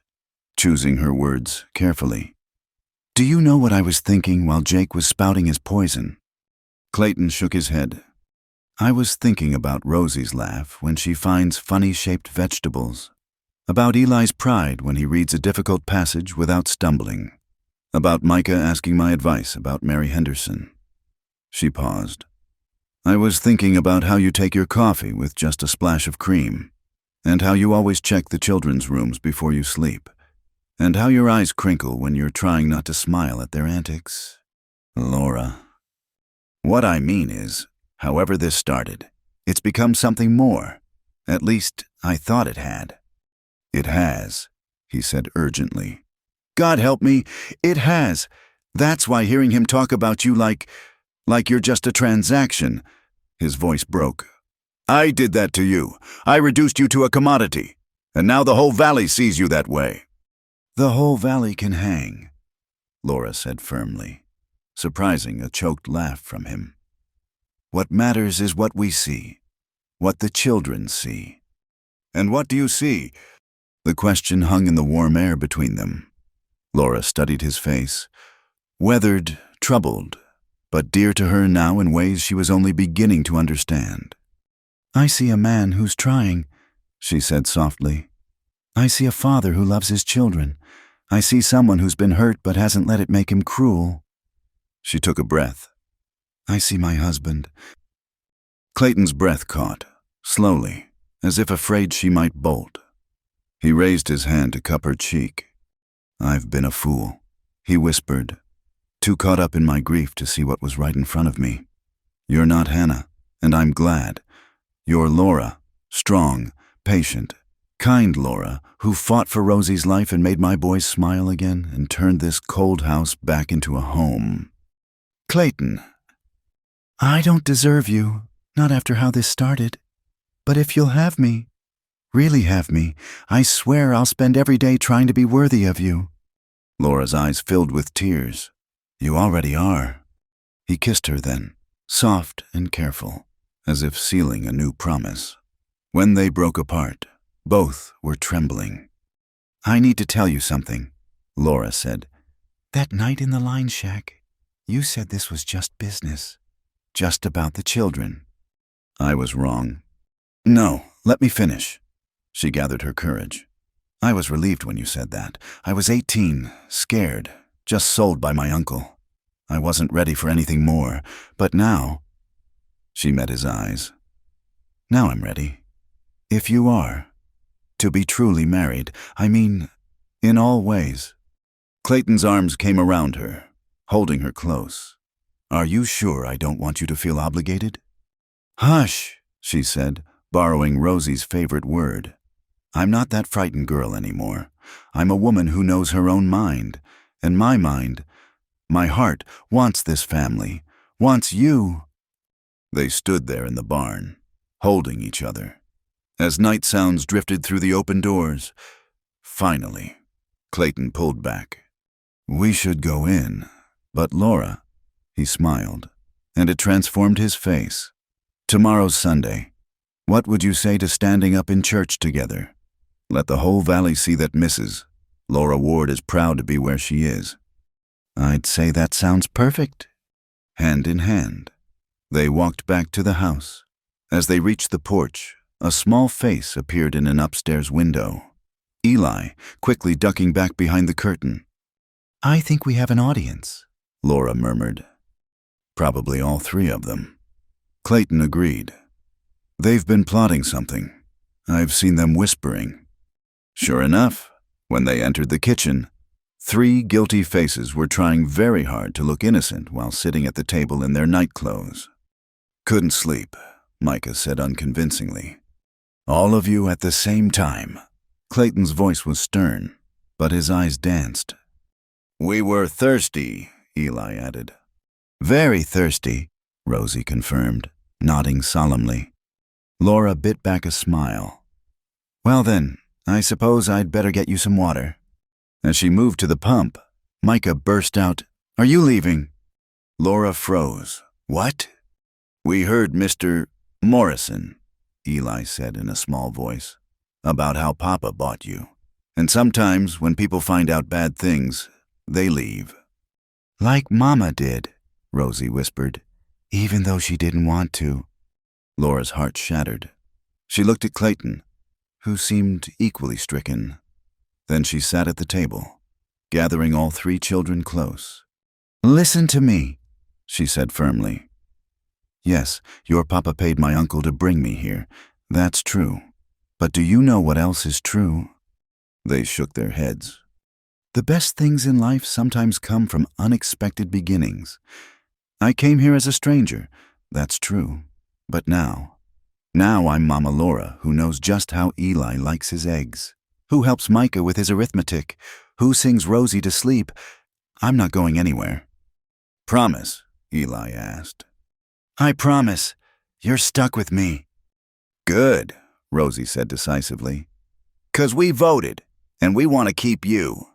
choosing her words carefully. "Do you know what I was thinking while Jake was spouting his poison?" Clayton shook his head. "I was thinking about Rosie's laugh when she finds funny-shaped vegetables, about Eli's pride when he reads a difficult passage without stumbling, about Micah asking my advice about Mary Henderson." She paused. "I was thinking about how you take your coffee with just a splash of cream, and how you always check the children's rooms before you sleep, and how your eyes crinkle when you're trying not to smile at their antics." "Laura, what I mean is, however this started, it's become something more. At least, I thought it had." "It has," he said urgently. "God help me, it has. That's why hearing him talk about you like you're just a transaction." His voice broke. "I did that to you. I reduced you to a commodity. And now the whole valley sees you that way." "The whole valley can hang," Laura said firmly, surprising a choked laugh from him. "What matters is what we see, what the children see." "And what do you see?" The question hung in the warm air between them. Laura studied his face, weathered, troubled, but dear to her now in ways she was only beginning to understand. "I see a man who's trying," she said softly. "I see a father who loves his children. I see someone who's been hurt but hasn't let it make him cruel." She took a breath. "I see my husband." Clayton's breath caught, slowly, as if afraid she might bolt. He raised his hand to cup her cheek. "I've been a fool," he whispered, too caught up in my grief to see what was right in front of me. "You're not Hannah, and I'm glad. You're Laura, strong, patient, kind Laura, who fought for Rosie's life and made my boys smile again and turned this cold house back into a home." "Clayton, I don't deserve you, not after how this started. But if you'll have me, Really have me. I swear I'll spend every day trying to be worthy of you. Laura's eyes filled with tears. You already are. He kissed her then, soft and careful, as if sealing a new promise. When they broke apart, both were trembling. I need to tell you something, Laura said. That night in the line shack, you said this was just business, just about the children. I was wrong. No, let me finish. She gathered her courage. I was relieved when you said that. I was 18, scared, just sold by my uncle. I wasn't ready for anything more, but now... She met his eyes. Now I'm ready. If you are. To be truly married, I mean, in all ways. Clayton's arms came around her, holding her close. Are you sure I don't want you to feel obligated? Hush, she said, borrowing Rosie's favorite word. I'm not that frightened girl anymore. I'm a woman who knows her own mind, and my mind, my heart, wants this family, wants you. They stood there in the barn, holding each other. As night sounds drifted through the open doors, finally, Clayton pulled back. We should go in, but Laura, he smiled, and it transformed his face. Tomorrow's Sunday. What would you say to standing up in church together? Let the whole valley see that Mrs. Laura Ward is proud to be where she is. I'd say that sounds perfect. Hand in hand, they walked back to the house. As they reached the porch, a small face appeared in an upstairs window. Eli, quickly ducking back behind the curtain. I think we have an audience, Laura murmured. Probably all three of them. Clayton agreed. They've been plotting something. I've seen them whispering. Sure enough, when they entered the kitchen, 3 guilty faces were trying very hard to look innocent while sitting at the table in their nightclothes. Couldn't sleep, Micah said unconvincingly. All of you at the same time. Clayton's voice was stern, but his eyes danced. We were thirsty, Eli added. Very thirsty, Rosie confirmed, nodding solemnly. Laura bit back a smile. Well then, I suppose I'd better get you some water. As she moved to the pump, Micah burst out, Are you leaving? Laura froze. What? We heard Mr. Morrison, Eli said in a small voice, about how Papa bought you. And sometimes when people find out bad things, they leave. Like Mama did, Rosie whispered, even though she didn't want to. Laura's heart shattered. She looked at Clayton, who seemed equally stricken. Then she sat at the table, gathering all 3 children close. Listen to me, she said firmly. Yes, your papa paid my uncle to bring me here. That's true. But do you know what else is true? They shook their heads. The best things in life sometimes come from unexpected beginnings. I came here as a stranger, that's true. But now I'm Mama Laura, who knows just how Eli likes his eggs, who helps Micah with his arithmetic, who sings Rosie to sleep. I'm not going anywhere. Promise? Eli asked. I promise. You're stuck with me. Good, Rosie said decisively. 'Cause we voted, and we want to keep you.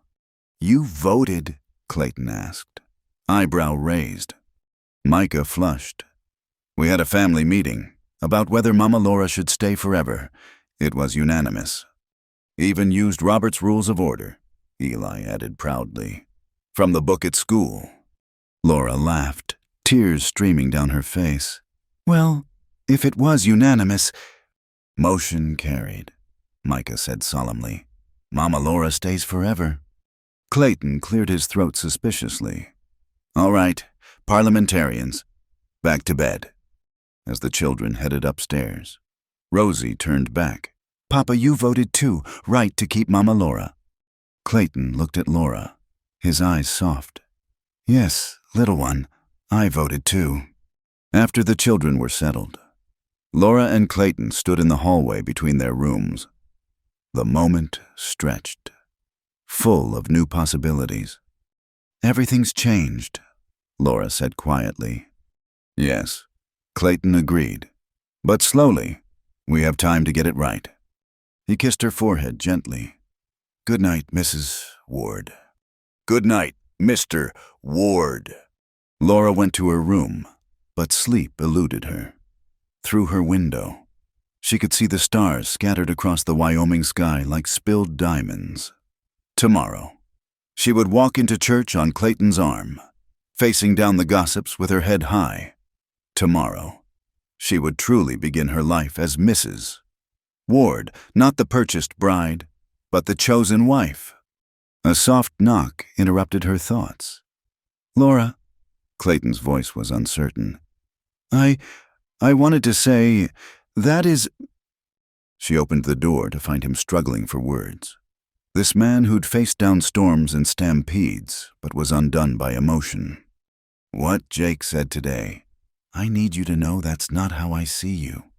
You voted? Clayton asked, eyebrow raised. Micah flushed. We had a family meeting about whether Mama Laura should stay forever. It was unanimous. Even used Robert's Rules of Order, Eli added proudly. From the book at school. Laura laughed, tears streaming down her face. Well, if it was unanimous... Motion carried, Micah said solemnly. Mama Laura stays forever. Clayton cleared his throat suspiciously. All right, parliamentarians, back to bed. As the children headed upstairs, Rosie turned back. Papa, you voted too, right to keep Mama Laura. Clayton looked at Laura, his eyes soft. Yes, little one, I voted too. After the children were settled, Laura and Clayton stood in the hallway between their rooms. The moment stretched, full of new possibilities. Everything's changed, Laura said quietly. Yes, Clayton agreed. But slowly, we have time to get it right. He kissed her forehead gently. "Good night, Mrs. Ward." "Good night, Mr. Ward." Laura went to her room, but sleep eluded her. Through her window, she could see the stars scattered across the Wyoming sky like spilled diamonds. Tomorrow, she would walk into church on Clayton's arm, facing down the gossips with her head high. Tomorrow, she would truly begin her life as Mrs. Ward, not the purchased bride, but the chosen wife. A soft knock interrupted her thoughts. "Laura," Clayton's voice was uncertain. I wanted to say, that is—" She opened the door to find him struggling for words. This man who'd faced down storms and stampedes, but was undone by emotion. "What Jake said today. I need you to know that's not how I see you.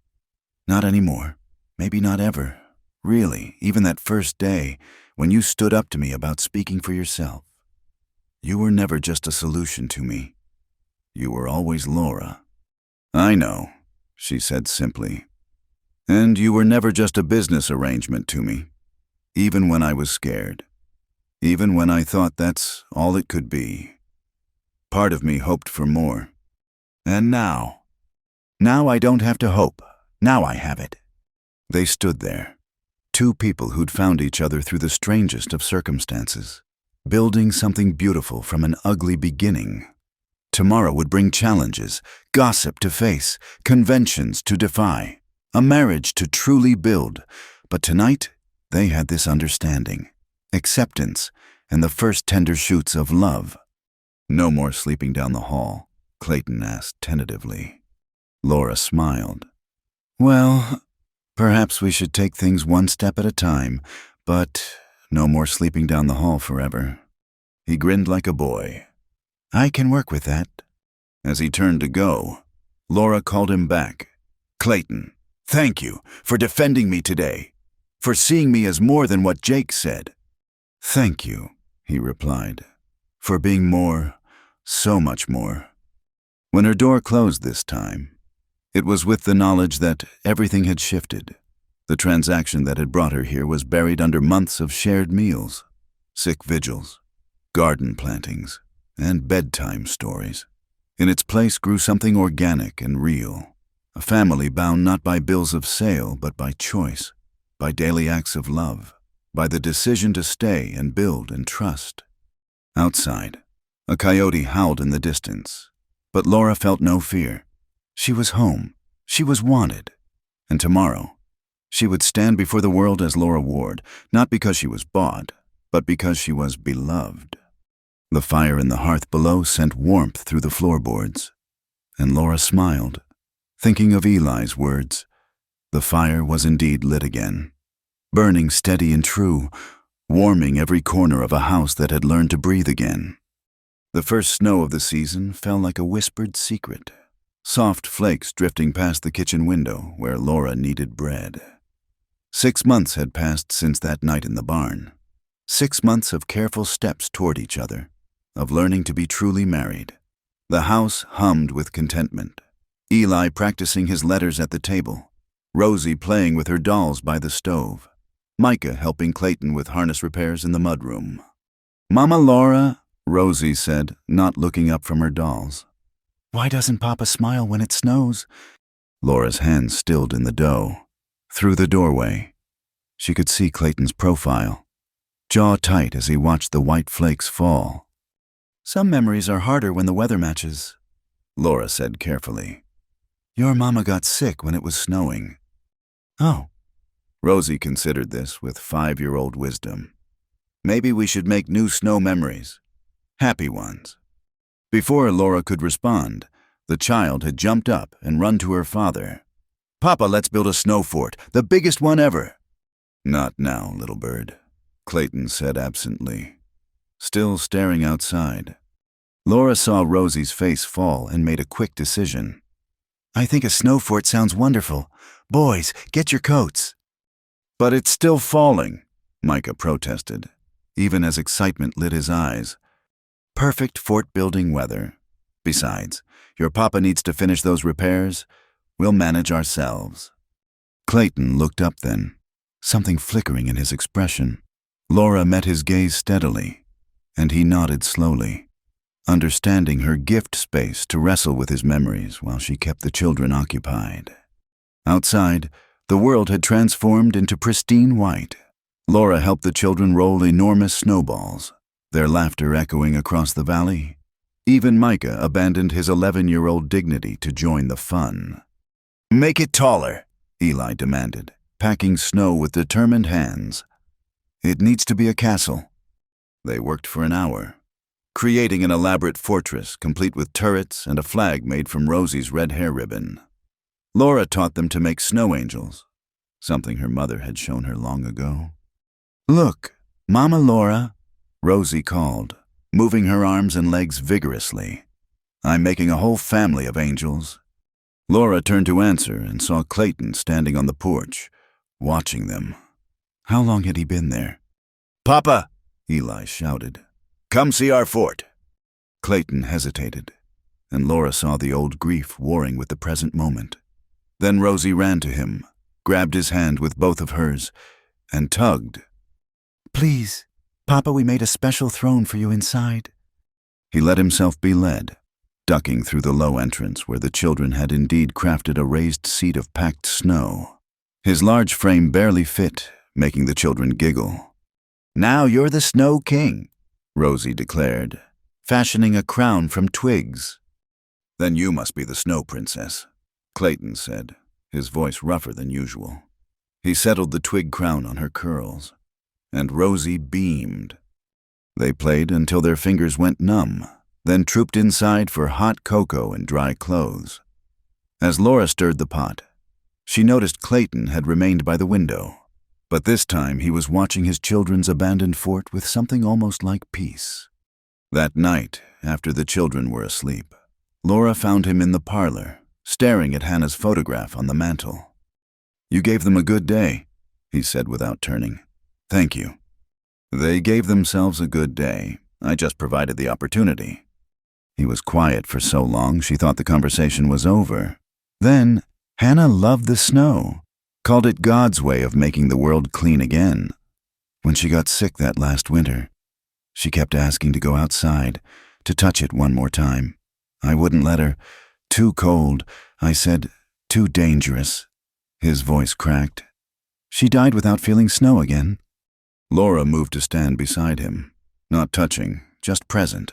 Not anymore. Maybe not ever. Really, even that first day, when you stood up to me about speaking for yourself. You were never just a solution to me. You were always Laura." "I know," she said simply. "And you were never just a business arrangement to me. Even when I was scared. Even when I thought that's all it could be. Part of me hoped for more. And now I don't have to hope. Now I have it." They stood there, two people who'd found each other through the strangest of circumstances, building something beautiful from an ugly beginning. Tomorrow would bring challenges, gossip to face, conventions to defy, a marriage to truly build. But tonight, they had this understanding, acceptance, and the first tender shoots of love. "No more sleeping down the hall?" Clayton asked tentatively. Laura smiled. "Well, perhaps we should take things one step at a time, but no more sleeping down the hall forever." He grinned like a boy. "I can work with that." As he turned to go, Laura called him back. "Clayton, thank you for defending me today, for seeing me as more than what Jake said." "Thank you," he replied, "for being more, so much more." When her door closed this time, it was with the knowledge that everything had shifted. The transaction that had brought her here was buried under months of shared meals, sick vigils, garden plantings, and bedtime stories. In its place grew something organic and real, a family bound not by bills of sale but by choice, by daily acts of love, by the decision to stay and build and trust. Outside, a coyote howled in the distance, but Laura felt no fear. She was home. She was wanted. And tomorrow, she would stand before the world as Laura Ward, not because she was bought, but because she was beloved. The fire in the hearth below sent warmth through the floorboards, and Laura smiled, thinking of Eli's words. The fire was indeed lit again, burning steady and true, warming every corner of a house that had learned to breathe again. The first snow of the season fell like a whispered secret, soft flakes drifting past the kitchen window where Laura kneaded bread. 6 months had passed since that night in the barn. 6 months of careful steps toward each other, of learning to be truly married. The house hummed with contentment. Eli practicing his letters at the table, Rosie playing with her dolls by the stove, Micah helping Clayton with harness repairs in the mudroom. "Mama Laura," Rosie said, not looking up from her dolls. "Why doesn't Papa smile when it snows?" Laura's hands stilled in the dough. Through the doorway, she could see Clayton's profile, jaw tight as he watched the white flakes fall. "Some memories are harder when the weather matches," Laura said carefully. "Your mama got sick when it was snowing." "Oh." Rosie considered this with 5-year-old wisdom. "Maybe we should make new snow memories. Happy ones." Before Laura could respond, the child had jumped up and run to her father. "Papa, let's build a snow fort, the biggest one ever." "Not now, little bird," Clayton said absently, still staring outside. Laura saw Rosie's face fall and made a quick decision. "I think a snow fort sounds wonderful. Boys, get your coats." "But it's still falling," Micah protested, even as excitement lit his eyes. "Perfect fort-building weather. Besides, your papa needs to finish those repairs. We'll manage ourselves." Clayton looked up then, something flickering in his expression. Laura met his gaze steadily, and he nodded slowly, understanding her gift space to wrestle with his memories while she kept the children occupied. Outside, the world had transformed into pristine white. Laura helped the children roll enormous snowballs, their laughter echoing across the valley. Even Micah abandoned his 11-year-old dignity to join the fun. "Make it taller," Eli demanded, packing snow with determined hands. "It needs to be a castle." They worked for an hour, creating an elaborate fortress complete with turrets and a flag made from Rosie's red hair ribbon. Laura taught them to make snow angels, something her mother had shown her long ago. "Look, Mama Laura," Rosie called, moving her arms and legs vigorously. "I'm making a whole family of angels." Laura turned to answer and saw Clayton standing on the porch, watching them. How long had he been there? "Papa," Eli shouted, "come see our fort." Clayton hesitated, and Laura saw the old grief warring with the present moment. Then Rosie ran to him, grabbed his hand with both of hers, and tugged. "Please, Papa, we made a special throne for you inside." He let himself be led, ducking through the low entrance where the children had indeed crafted a raised seat of packed snow. His large frame barely fit, making the children giggle. "Now you're the Snow King," Rosie declared, fashioning a crown from twigs. "Then you must be the Snow Princess," Clayton said, his voice rougher than usual. He settled the twig crown on her curls, and Rosie beamed. They played until their fingers went numb, then trooped inside for hot cocoa and dry clothes. As Laura stirred the pot, she noticed Clayton had remained by the window, but this time he was watching his children's abandoned fort with something almost like peace. That night, after the children were asleep, Laura found him in the parlor, staring at Hannah's photograph on the mantel. "You gave them a good day," he said without turning. "Thank you." "They gave themselves a good day. I just provided the opportunity." He was quiet for so long she thought the conversation was over. Then, Hannah loved the snow, called it God's way of making the world clean again. When she got sick that last winter, she kept asking to go outside, to touch it one more time. I wouldn't let her. "Too cold," I said. "Too dangerous." His voice cracked. "She died without feeling snow again." Laura moved to stand beside him, not touching, just present.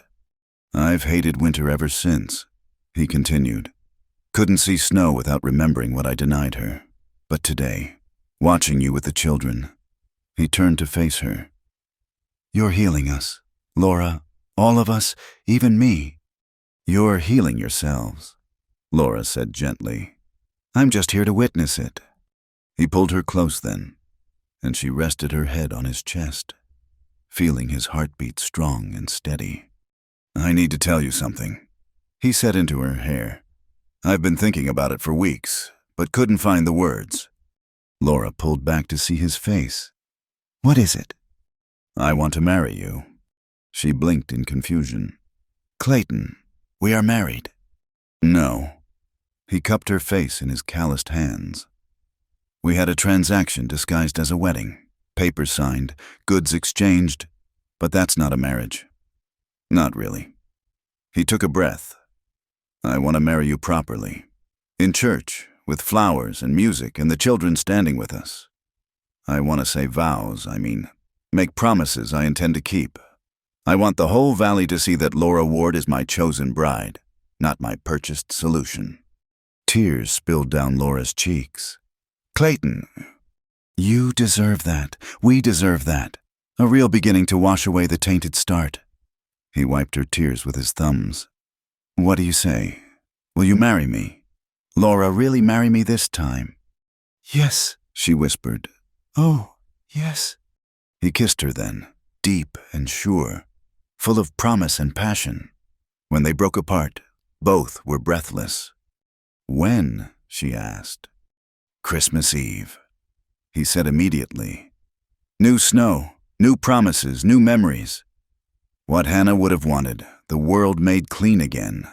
"I've hated winter ever since," he continued. "Couldn't see snow without remembering what I denied her. But today, watching you with the children," he turned to face her. "You're healing us, Laura, all of us, even me." "You're healing yourselves," Laura said gently. "I'm just here to witness it." He pulled her close then, and she rested her head on his chest, feeling his heartbeat strong and steady. "I need to tell you something," he said into her hair. "I've been thinking about it for weeks, but couldn't find the words." Laura pulled back to see his face. "What is it?" "I want to marry you." She blinked in confusion. "Clayton, we are married." "No." He cupped her face in his calloused hands. "We had a transaction disguised as a wedding, papers signed, goods exchanged, but that's not a marriage." "Not really." He took a breath. "I want to marry you properly. In church, with flowers and music and the children standing with us. I want to say vows, make promises I intend to keep. I want the whole valley to see that Laura Ward is my chosen bride, not my purchased solution." Tears spilled down Laura's cheeks. "Clayton, you deserve that. We deserve that. A real beginning to wash away the tainted start." He wiped her tears with his thumbs. "What do you say? Will you marry me? Laura, really marry me this time?" "Yes," she whispered. "Oh, yes." He kissed her then, deep and sure, full of promise and passion. When they broke apart, both were breathless. "When?" she asked. "Christmas Eve," he said immediately. New snow, new promises, new memories. What Hannah would have wanted, the world made clean again.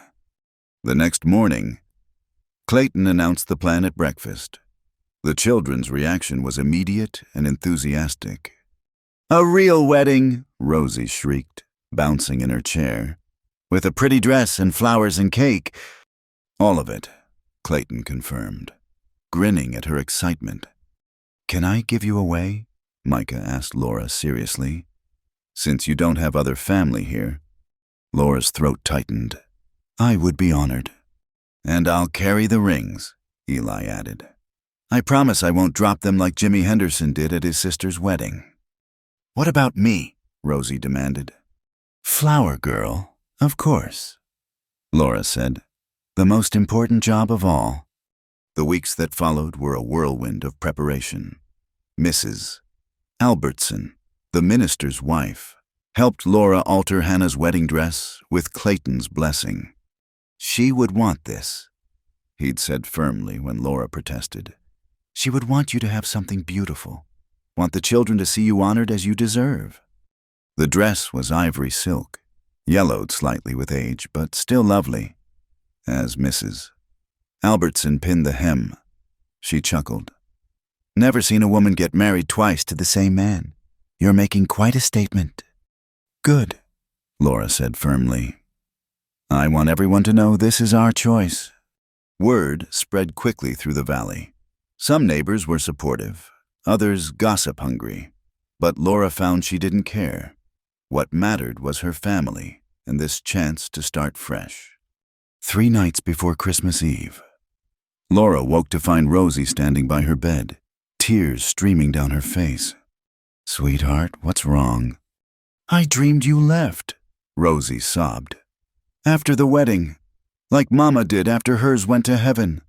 The next morning, Clayton announced the plan at breakfast. The children's reaction was immediate and enthusiastic. "A real wedding," Rosie shrieked, bouncing in her chair. "With a pretty dress and flowers and cake." "All of it," Clayton confirmed, grinning at her excitement. "Can I give you away?" Micah asked Laura seriously. "Since you don't have other family here." Laura's throat tightened. "I would be honored." "And I'll carry the rings," Eli added. "I promise I won't drop them like Jimi Henderson did at his sister's wedding." "What about me?" Rosie demanded. "Flower girl, of course," Laura said. "The most important job of all." The weeks that followed were a whirlwind of preparation. Mrs. Albertson, the minister's wife, helped Laura alter Hannah's wedding dress with Clayton's blessing. "She would want this," he'd said firmly when Laura protested. "She would want you to have something beautiful, want the children to see you honored as you deserve." The dress was ivory silk, yellowed slightly with age, but still lovely. As Mrs. Albertson pinned the hem, she chuckled. "Never seen a woman get married twice to the same man. You're making quite a statement." "Good," Laura said firmly. "I want everyone to know this is our choice." Word spread quickly through the valley. Some neighbors were supportive, others gossip-hungry, but Laura found she didn't care. What mattered was her family and this chance to start fresh. 3 nights before Christmas Eve, Laura woke to find Rosie standing by her bed, tears streaming down her face. "Sweetheart, what's wrong?" "I dreamed you left," Rosie sobbed. "After the wedding, like Mama did after hers went to heaven."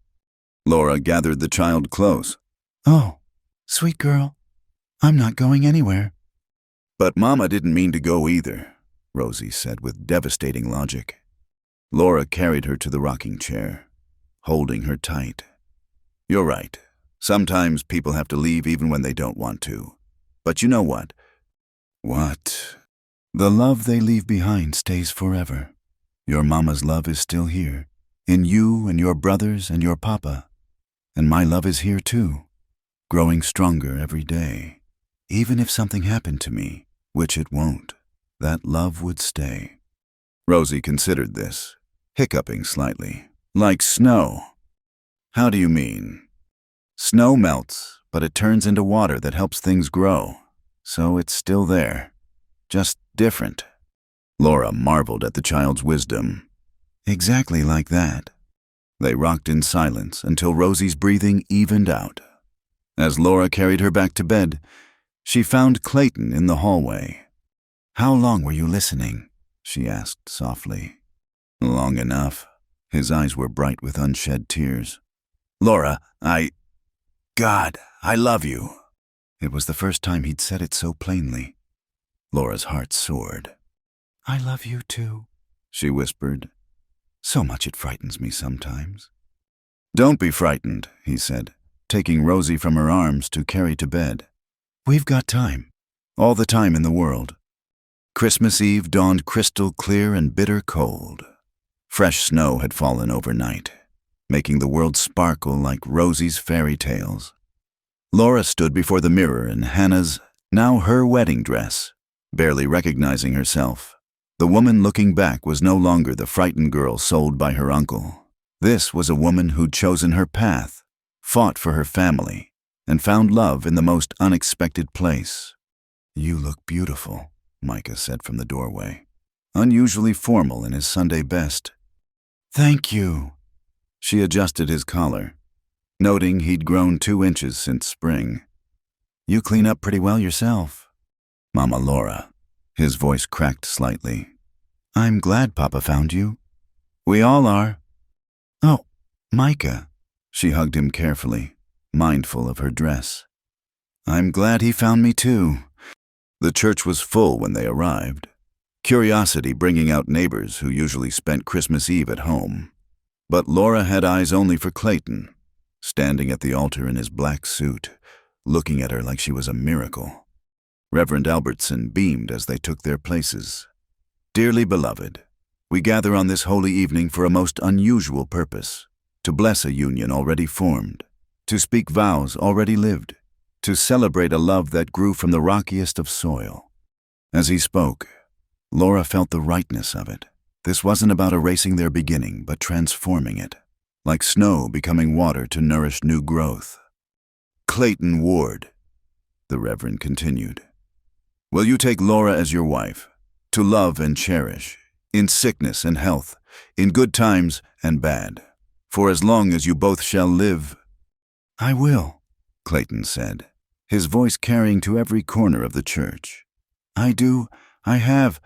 Laura gathered the child close. "Oh, sweet girl, I'm not going anywhere." "But Mama didn't mean to go either," Rosie said with devastating logic. Laura carried her to the rocking chair, holding her tight. "You're right. Sometimes people have to leave even when they don't want to. But you know what?" "What?" "The love they leave behind stays forever. Your mama's love is still here, in you and your brothers and your papa. And my love is here too, growing stronger every day. Even if something happened to me, which it won't, that love would stay." Rosie considered this, hiccuping slightly. "Like snow." "How do you mean?" "Snow melts, but it turns into water that helps things grow. So it's still there, just different." Laura marveled at the child's wisdom. "Exactly like that." They rocked in silence until Rosie's breathing evened out. As Laura carried her back to bed, she found Clayton in the hallway. "How long were you listening?" she asked softly. "Long enough." His eyes were bright with unshed tears. "Laura, God, I love you." It was the first time he'd said it so plainly. Laura's heart soared. "I love you too," she whispered. "So much it frightens me sometimes." "Don't be frightened," he said, taking Rosie from her arms to carry to bed. "We've got time, all the time in the world." Christmas Eve dawned crystal clear and bitter cold. Fresh snow had fallen overnight, making the world sparkle like Rosie's fairy tales. Laura stood before the mirror in Hannah's, now her wedding dress, barely recognizing herself. The woman looking back was no longer the frightened girl sold by her uncle. This was a woman who'd chosen her path, fought for her family, and found love in the most unexpected place. "You look beautiful," Micah said from the doorway, unusually formal in his Sunday best. "Thank you." She adjusted his collar, noting he'd grown 2 inches since spring. "You clean up pretty well yourself." "Mama Laura." His voice cracked slightly. "I'm glad Papa found you." "We all are." "Oh, Micah." She hugged him carefully, mindful of her dress. "I'm glad he found me too." The church was full when they arrived, curiosity bringing out neighbors who usually spent Christmas Eve at home. But Laura had eyes only for Clayton, standing at the altar in his black suit, looking at her like she was a miracle. Reverend Albertson beamed as they took their places. "Dearly beloved, we gather on this holy evening for a most unusual purpose, to bless a union already formed, to speak vows already lived, to celebrate a love that grew from the rockiest of soil. As he spoke, Laura felt the rightness of it. This wasn't about erasing their beginning, but transforming it, like snow becoming water to nourish new growth. Clayton Ward, the Reverend continued, will you take Laura as your wife, to love and cherish, in sickness and health, in good times and bad, for as long as you both shall live? I will, Clayton said, his voice carrying to every corner of the church. I have.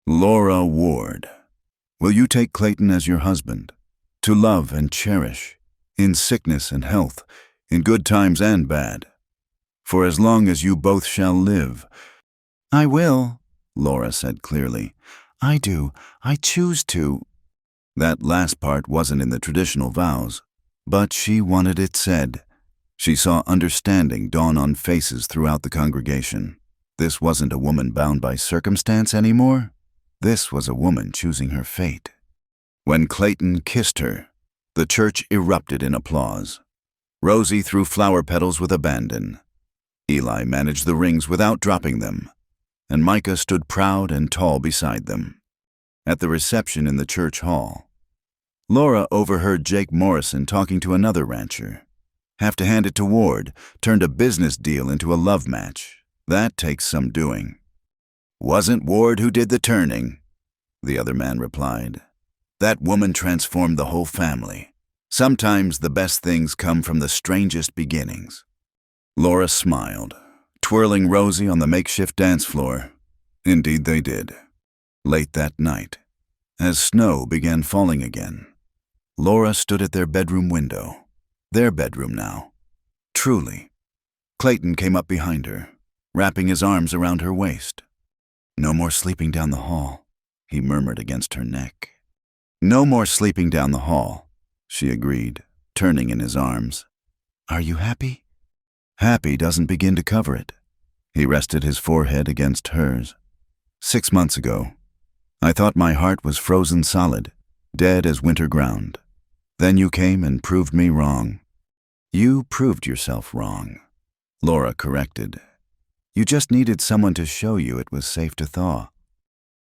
Laura Ward, will you take Clayton as your husband, to love and cherish, in sickness and health, in good times and bad, for as long as you both shall live? I will, Laura said clearly. I do. I choose to. That last part wasn't in the traditional vows, but she wanted it said. She saw understanding dawn on faces throughout the congregation. This wasn't a woman bound by circumstance anymore. This was a woman choosing her fate. When Clayton kissed her, the church erupted in applause. Rosie threw flower petals with abandon. Eli managed the rings without dropping them, and Micah stood proud and tall beside them. At the reception in the church hall, Laura overheard Jake Morrison talking to another rancher. Have to hand it to Ward, turned a business deal into a love match. That takes some doing. Wasn't Ward who did the turning, the other man replied. That woman transformed the whole family. Sometimes the best things come from the strangest beginnings. Laura smiled, twirling Rosie on the makeshift dance floor. Indeed they did. Late that night, as snow began falling again, Laura stood at their bedroom window. Their bedroom now. Truly. Clayton came up behind her, wrapping his arms around her waist. No more sleeping down the hall, he murmured against her neck. No more sleeping down the hall, she agreed, turning in his arms. Are you happy? Happy doesn't begin to cover it. He rested his forehead against hers. 6 months ago, I thought my heart was frozen solid, dead as winter ground. Then you came and proved me wrong. You proved yourself wrong, Laura corrected. You just needed someone to show you it was safe to thaw.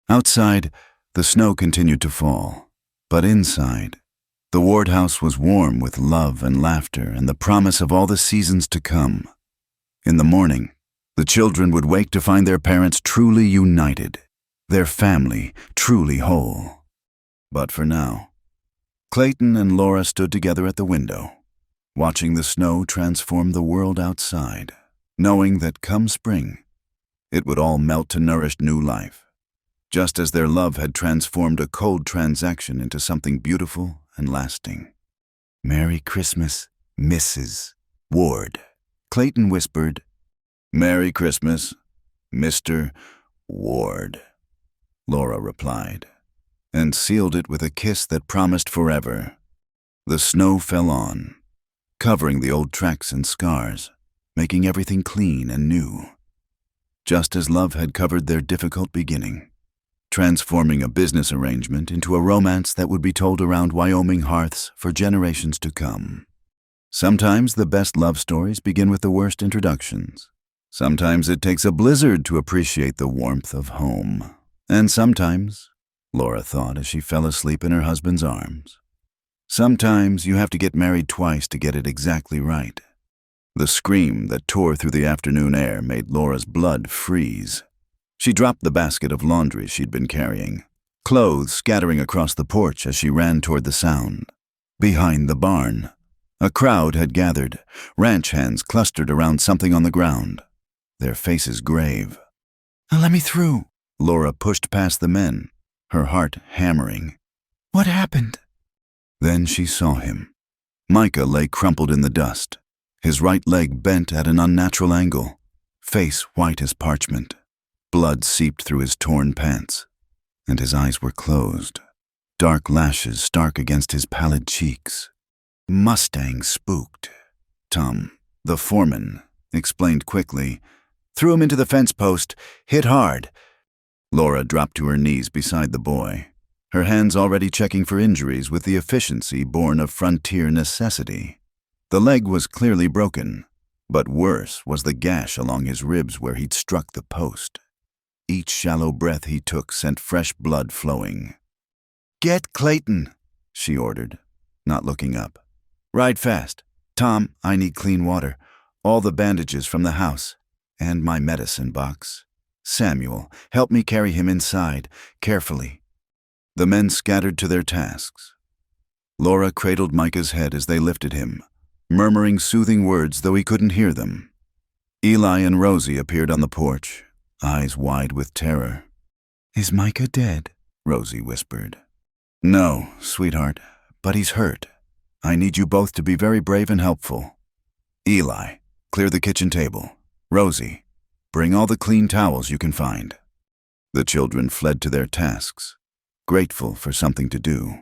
Outside, the snow continued to fall, but inside, the Ward house was warm with love and laughter and the promise of all the seasons to come. In the morning, the children would wake to find their parents truly united, their family truly whole. But for now, Clayton and Laura stood together at the window, watching the snow transform the world outside, knowing that come spring, it would all melt to nourish new life, just as their love had transformed a cold transaction into something beautiful and lasting. Merry Christmas, Mrs. Ward, Clayton whispered. Merry Christmas, Mr. Ward, Laura replied, and sealed it with a kiss that promised forever. The snow fell on, covering the old tracks and scars, making everything clean and new, just as love had covered their difficult beginning, transforming a business arrangement into a romance that would be told around Wyoming hearths for generations to come. Sometimes the best love stories begin with the worst introductions. Sometimes it takes a blizzard to appreciate the warmth of home. And sometimes, Laura thought as she fell asleep in her husband's arms, sometimes you have to get married twice to get it exactly right. The scream that tore through the afternoon air made Laura's blood freeze. She dropped the basket of laundry she'd been carrying, clothes scattering across the porch as she ran toward the sound. Behind the barn, a crowd had gathered, ranch hands clustered around something on the ground, their faces grave. Let me through. Laura pushed past the men, her heart hammering. What happened? Then she saw him. Micah lay crumpled in the dust, his right leg bent at an unnatural angle, face white as parchment. Blood seeped through his torn pants, and his eyes were closed, dark lashes stark against his pallid cheeks. Mustang spooked. Tom, the foreman, explained quickly. Threw him into the fence post, hit hard. Laura dropped to her knees beside the boy, her hands already checking for injuries with the efficiency born of frontier necessity. The leg was clearly broken, but worse was the gash along his ribs where he'd struck the post. Each shallow breath he took sent fresh blood flowing. "Get Clayton," she ordered, not looking up. "Ride fast. Tom, I need clean water, all the bandages from the house, and my medicine box. Samuel, help me carry him inside, carefully." The men scattered to their tasks. Laura cradled Micah's head as they lifted him, murmuring soothing words though he couldn't hear them. Eli and Rosie appeared on the porch, eyes wide with terror. "Is Micah dead?" Rosie whispered. "No, sweetheart, but he's hurt. I need you both to be very brave and helpful. Eli, clear the kitchen table. Rosie, bring all the clean towels you can find." The children fled to their tasks, grateful for something to do.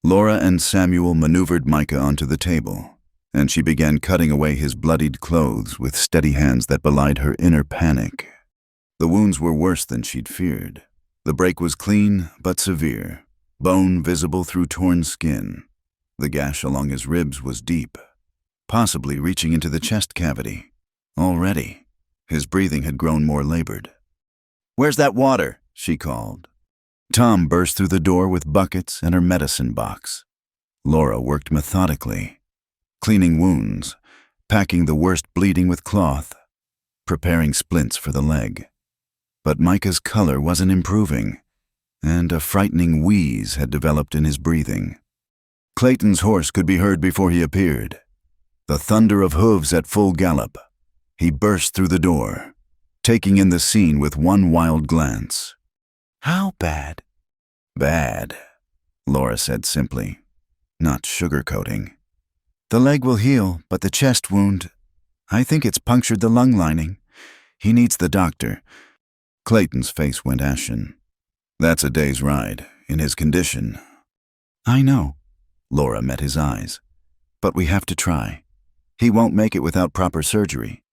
Laura and Samuel maneuvered Micah onto the table, and she began cutting away his bloodied clothes with steady hands that belied her inner panic. The wounds were worse than she'd feared. The break was clean but severe, bone visible through torn skin. The gash along his ribs was deep, possibly reaching into the chest cavity. Already, his breathing had grown more labored. "Where's that water?" she called. Tom burst through the door with buckets and her medicine box. Laura worked methodically, cleaning wounds, packing the worst bleeding with cloth, preparing splints for the leg. But Micah's color wasn't improving, and a frightening wheeze had developed in his breathing. Clayton's horse could be heard before he appeared. The thunder of hooves at full gallop. He burst through the door, taking in the scene with one wild glance. "How bad?" "Bad," Laura said simply, not sugarcoating. "The leg will heal, but the chest wound, I think it's punctured the lung lining. He needs the doctor." Clayton's face went ashen. "That's a day's ride, in his condition." "I know." Laura met his eyes. "But we have to try. He won't make it without proper surgery."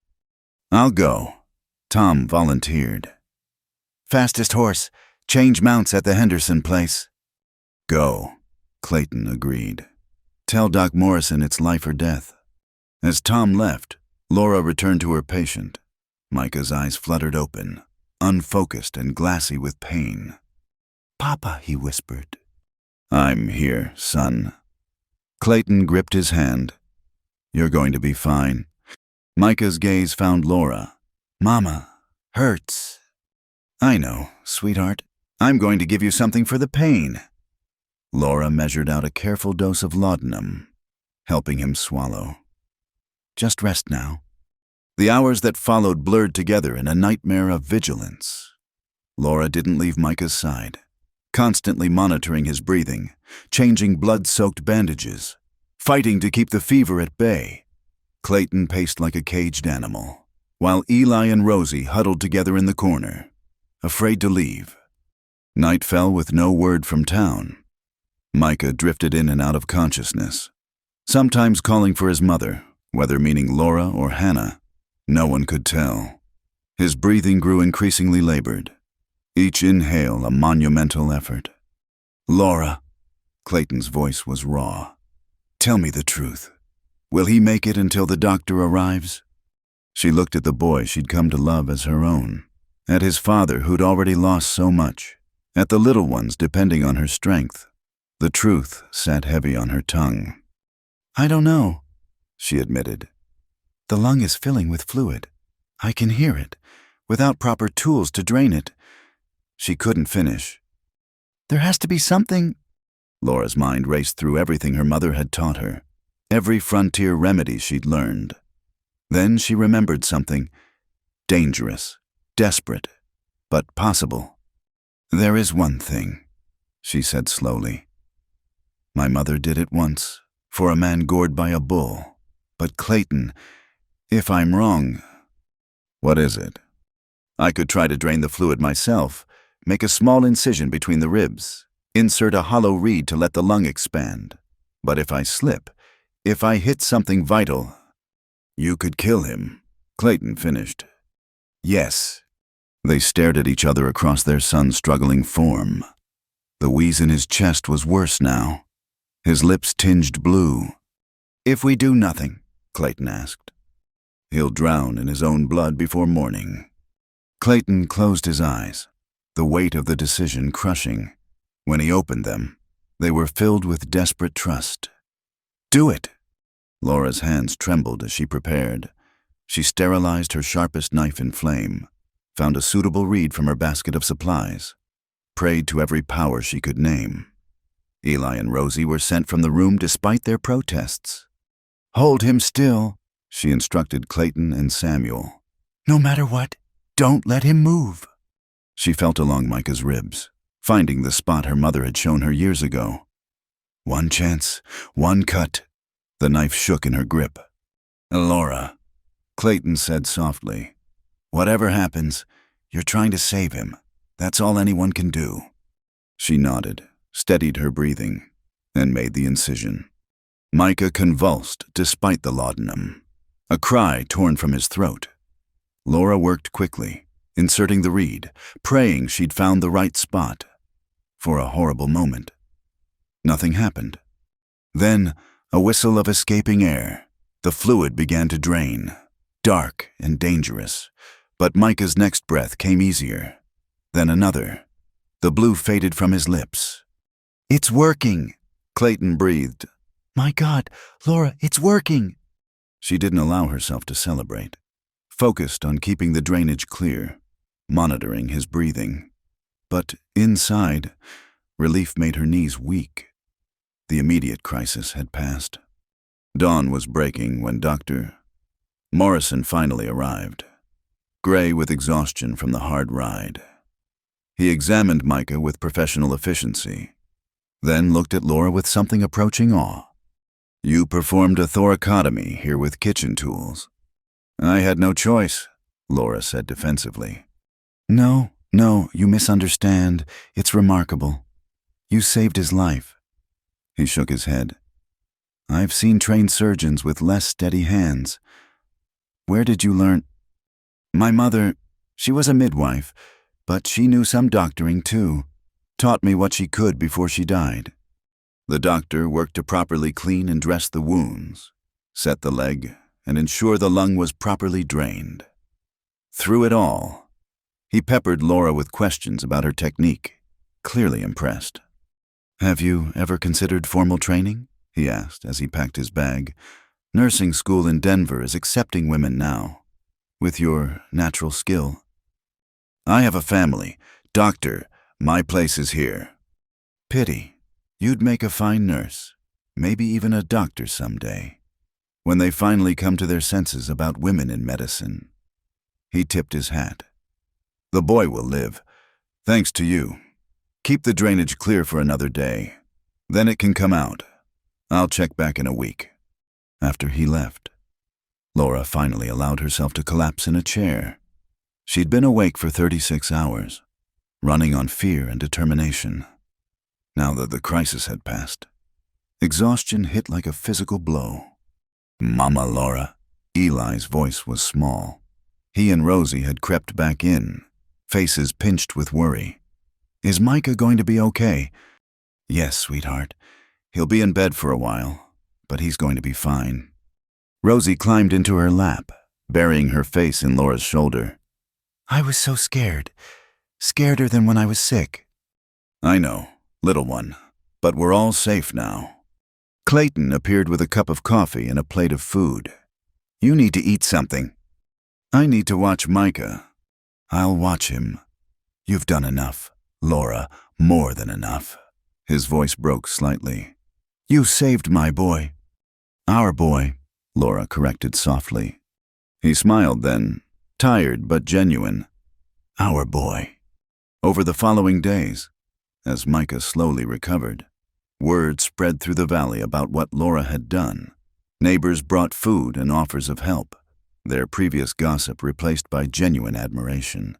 "I'll go," Tom volunteered. "Fastest horse. Change mounts at the Henderson place." "Go," Clayton agreed. "Tell Doc Morrison it's life or death." As Tom left, Laura returned to her patient. Micah's eyes fluttered open, unfocused and glassy with pain. "Papa," he whispered. "I'm here, son." Clayton gripped his hand. "You're going to be fine." Micah's gaze found Laura. "Mama, hurts." "I know, sweetheart. I'm going to give you something for the pain." Laura measured out a careful dose of laudanum, helping him swallow. "Just rest now." The hours that followed blurred together in a nightmare of vigilance. Laura didn't leave Micah's side, constantly monitoring his breathing, changing blood-soaked bandages, fighting to keep the fever at bay. Clayton paced like a caged animal, while Eli and Rosie huddled together in the corner, afraid to leave. Night fell with no word from town. Micah drifted in and out of consciousness, sometimes calling for his mother, whether meaning Laura or Hannah. No one could tell. His breathing grew increasingly labored, each inhale a monumental effort. "Laura," Clayton's voice was raw. "Tell me the truth. Will he make it until the doctor arrives?" She looked at the boy she'd come to love as her own, at his father who'd already lost so much, at the little ones depending on her strength. The truth sat heavy on her tongue. "I don't know," she admitted. "The lung is filling with fluid. I can hear it, without proper tools to drain it." She couldn't finish. "There has to be something." Laura's mind raced through everything her mother had taught her, every frontier remedy she'd learned. Then she remembered something dangerous, desperate, but possible. "There is one thing," she said slowly. "My mother did it once, for a man gored by a bull. But Clayton, if I'm wrong..." "What is it?" "I could try to drain the fluid myself, make a small incision between the ribs, insert a hollow reed to let the lung expand. But if I slip, if I hit something vital..." "You could kill him," Clayton finished. "Yes." They stared at each other across their son's struggling form. The wheeze in his chest was worse now. His lips tinged blue. If we do nothing, Clayton asked. He'll drown in his own blood before morning. Clayton closed his eyes, the weight of the decision crushing. When he opened them, they were filled with desperate trust. Do it! Laura's hands trembled as she prepared. She sterilized her sharpest knife in flame, found a suitable reed from her basket of supplies, prayed to every power she could name. Eli and Rosie were sent from the room despite their protests. Hold him still, she instructed Clayton and Samuel. No matter what, don't let him move. She felt along Micah's ribs, finding the spot her mother had shown her years ago. One chance, one cut. The knife shook in her grip. Laura, Clayton said softly, whatever happens, you're trying to save him. That's all anyone can do. She nodded, steadied her breathing, and made the incision. Micah convulsed despite the laudanum, a cry torn from his throat. Laura worked quickly, inserting the reed, praying she'd found the right spot. For a horrible moment, nothing happened. Then, a whistle of escaping air. The fluid began to drain, dark and dangerous, but Micah's next breath came easier. Then another. The blue faded from his lips. It's working, Clayton breathed. My God, Laura, it's working. She didn't allow herself to celebrate, focused on keeping the drainage clear, monitoring his breathing. But inside, relief made her knees weak. The immediate crisis had passed. Dawn was breaking when Dr. Morrison finally arrived, gray with exhaustion from the hard ride. He examined Micah with professional efficiency, then looked at Laura with something approaching awe. You performed a thoracotomy here with kitchen tools. I had no choice, Laura said defensively. No, you misunderstand. It's remarkable. You saved his life. He shook his head. I've seen trained surgeons with less steady hands. Where did you learn? My mother, she was a midwife, but she knew some doctoring too. Taught me what she could before she died. The doctor worked to properly clean and dress the wounds, set the leg, and ensure the lung was properly drained. Through it all, he peppered Laura with questions about her technique, clearly impressed. Have you ever considered formal training? He asked as he packed his bag. Nursing school in Denver is accepting women now, with your natural skill. I have a family. Doctor, my place is here. Pity. You'd make a fine nurse, maybe even a doctor someday, when they finally come to their senses about women in medicine. He tipped his hat. The boy will live, thanks to you. Keep the drainage clear for another day. Then it can come out. I'll check back in a week. After he left, Laura finally allowed herself to collapse in a chair. She'd been awake for 36 hours, running on fear and determination. Now that the crisis had passed, exhaustion hit like a physical blow. Mama Laura. Eli's voice was small. He and Rosie had crept back in, faces pinched with worry. Is Micah going to be okay? Yes, sweetheart. He'll be in bed for a while, but he's going to be fine. Rosie climbed into her lap, burying her face in Laura's shoulder. I was so scared. Scareder than when I was sick. I know, little one, but we're all safe now. Clayton appeared with a cup of coffee and a plate of food. You need to eat something. I need to watch Micah. I'll watch him. You've done enough, Laura, more than enough. His voice broke slightly. You saved my boy. Our boy, Laura corrected softly. He smiled then, tired but genuine. Our boy. Over the following days, as Micah slowly recovered, word spread through the valley about what Laura had done. Neighbors brought food and offers of help, their previous gossip replaced by genuine admiration.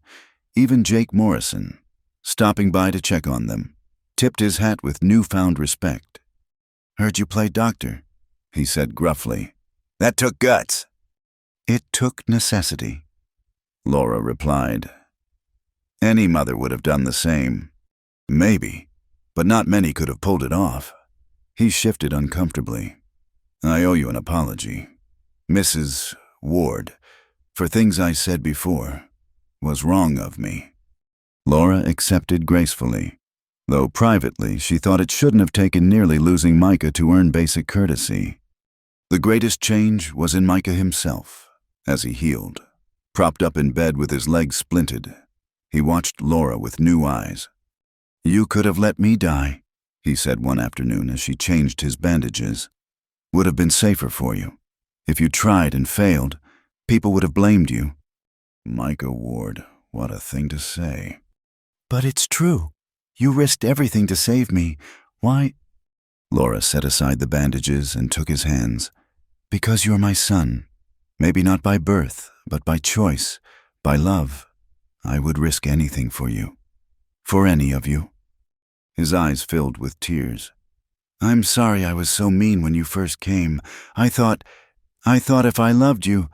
Even Jake Morrison, stopping by to check on them, tipped his hat with newfound respect. Heard you play doctor, he said gruffly. That took guts. It took necessity, Laura replied. Any mother would have done the same. Maybe, but not many could have pulled it off. He shifted uncomfortably. I owe you an apology, Mrs. Ward, for things I said before. Was wrong of me. Laura accepted gracefully, though privately she thought it shouldn't have taken nearly losing Micah to earn basic courtesy. The greatest change was in Micah himself, as he healed. Propped up in bed with his legs splinted, he watched Laura with new eyes. "You could have let me die," he said one afternoon as she changed his bandages. "Would have been safer for you. If you tried and failed, people would have blamed you." Micah Ward, what a thing to say. "But it's true. You risked everything to save me. Why?" Laura set aside the bandages and took his hands. "Because you're my son. Maybe not by birth, but by choice, by love. I would risk anything for you. For any of you." His eyes filled with tears. "I'm sorry I was so mean when you first came. I thought if I loved you,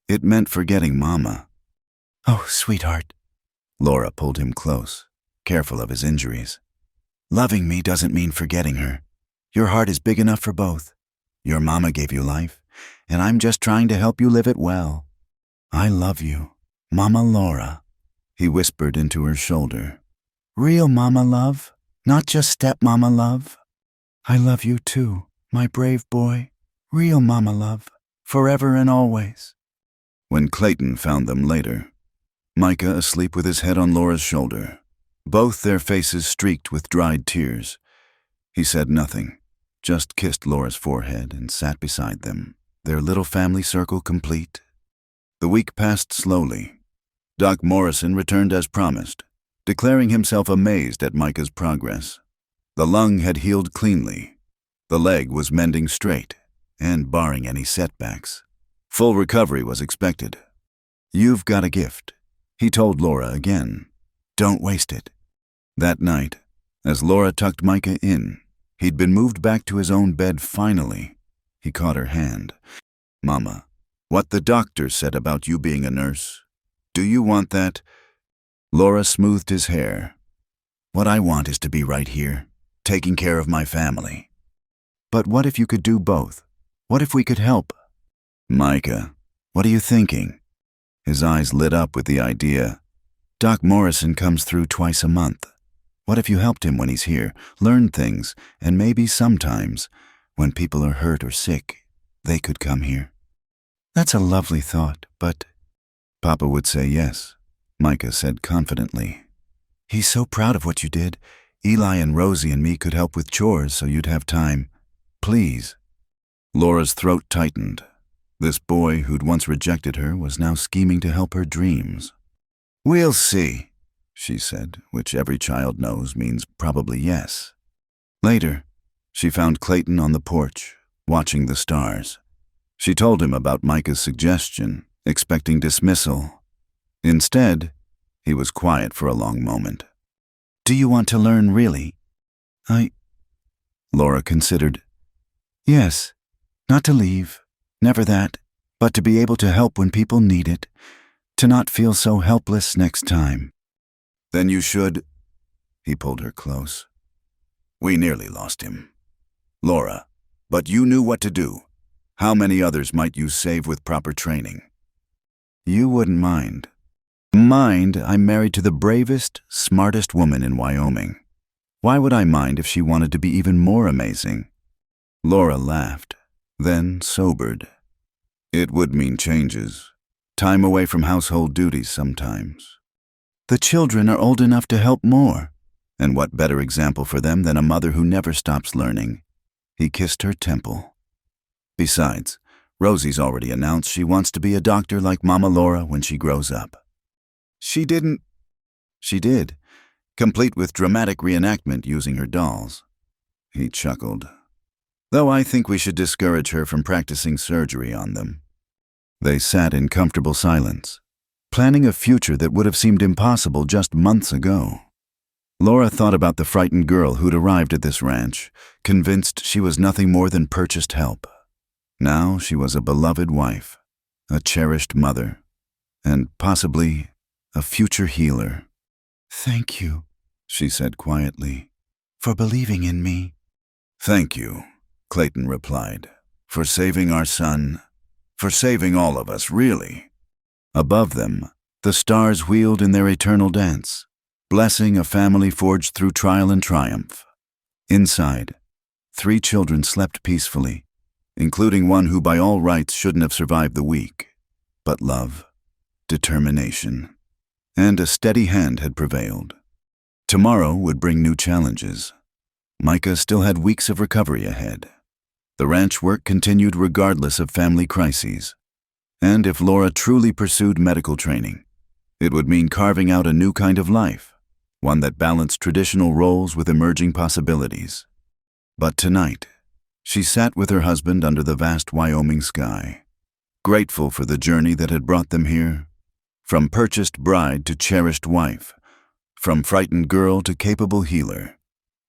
it meant forgetting Mama." "Oh, sweetheart." Laura pulled him close, careful of his injuries. "Loving me doesn't mean forgetting her. Your heart is big enough for both. Your Mama gave you life, and I'm just trying to help you live it well. I love you, Mama Laura," he whispered into her shoulder. "Real Mama love, not just step-Mama love. I love you too, my brave boy. Real Mama love, forever and always." When Clayton found them later, Micah asleep with his head on Laura's shoulder, both their faces streaked with dried tears, he said nothing, just kissed Laura's forehead and sat beside them, their little family circle complete. The week passed slowly. Doc Morrison returned as promised, declaring himself amazed at Micah's progress. The lung had healed cleanly. The leg was mending straight, and barring any setbacks. Full recovery was expected. "You've got a gift," he told Laura again. "Don't waste it." That night, as Laura tucked Micah in, he'd been moved back to his own bed finally. He caught her hand. "Mama, what the doctor said about you being a nurse, do you want that?" Laura smoothed his hair. "What I want is to be right here, taking care of my family." "But what if you could do both? What if we could help?" "Micah, what are you thinking?" His eyes lit up with the idea. "Doc Morrison comes through twice a month. What if you helped him when he's here, learned things, and maybe sometimes, when people are hurt or sick, they could come here?" "That's a lovely thought, but—" "Papa would say yes," Micah said confidently. "He's so proud of what you did. Eli and Rosie and me could help with chores so you'd have time. Please." Laura's throat tightened. This boy who'd once rejected her was now scheming to help her dreams. "We'll see," she said, which every child knows means probably yes. Later, she found Clayton on the porch, watching the stars. She told him about Micah's suggestion, expecting dismissal. Instead, he was quiet for a long moment. "Do you want to learn, really?" Laura considered. "Yes, not to leave. Never that, but to be able to help when people need it, to not feel so helpless next time." "Then you should—" He pulled her close. "We nearly lost him. Laura, but you knew what to do. How many others might you save with proper training?" "You wouldn't mind." "Mind I'm married to the bravest, smartest woman in Wyoming. Why would I mind if she wanted to be even more amazing?" Laura laughed, then sobered. "It would mean changes. Time away from household duties sometimes." "The children are old enough to help more. And what better example for them than a mother who never stops learning?" He kissed her temple. "Besides, Rosie's already announced she wants to be a doctor like Mama Laura when she grows up." "She didn't—" "She did, complete with dramatic reenactment using her dolls." He chuckled. "Though I think we should discourage her from practicing surgery on them." They sat in comfortable silence, planning a future that would have seemed impossible just months ago. Laura thought about the frightened girl who'd arrived at this ranch, convinced she was nothing more than purchased help. Now she was a beloved wife, a cherished mother, and possibly a future healer. "Thank you," she said quietly, "for believing in me." "Thank you," Clayton replied, For saving our son. For saving all of us, really. Above them, the stars wheeled in their eternal dance, blessing a family forged through trial and triumph. Inside, 3 children slept peacefully, including one who by all rights shouldn't have survived the week. But love, determination, and a steady hand had prevailed. Tomorrow would bring new challenges. Micah still had weeks of recovery ahead. The ranch work continued regardless of family crises. And if Laura truly pursued medical training, it would mean carving out a new kind of life, one that balanced traditional roles with emerging possibilities. But tonight, she sat with her husband under the vast Wyoming sky, grateful for the journey that had brought them here, from purchased bride to cherished wife, from frightened girl to capable healer,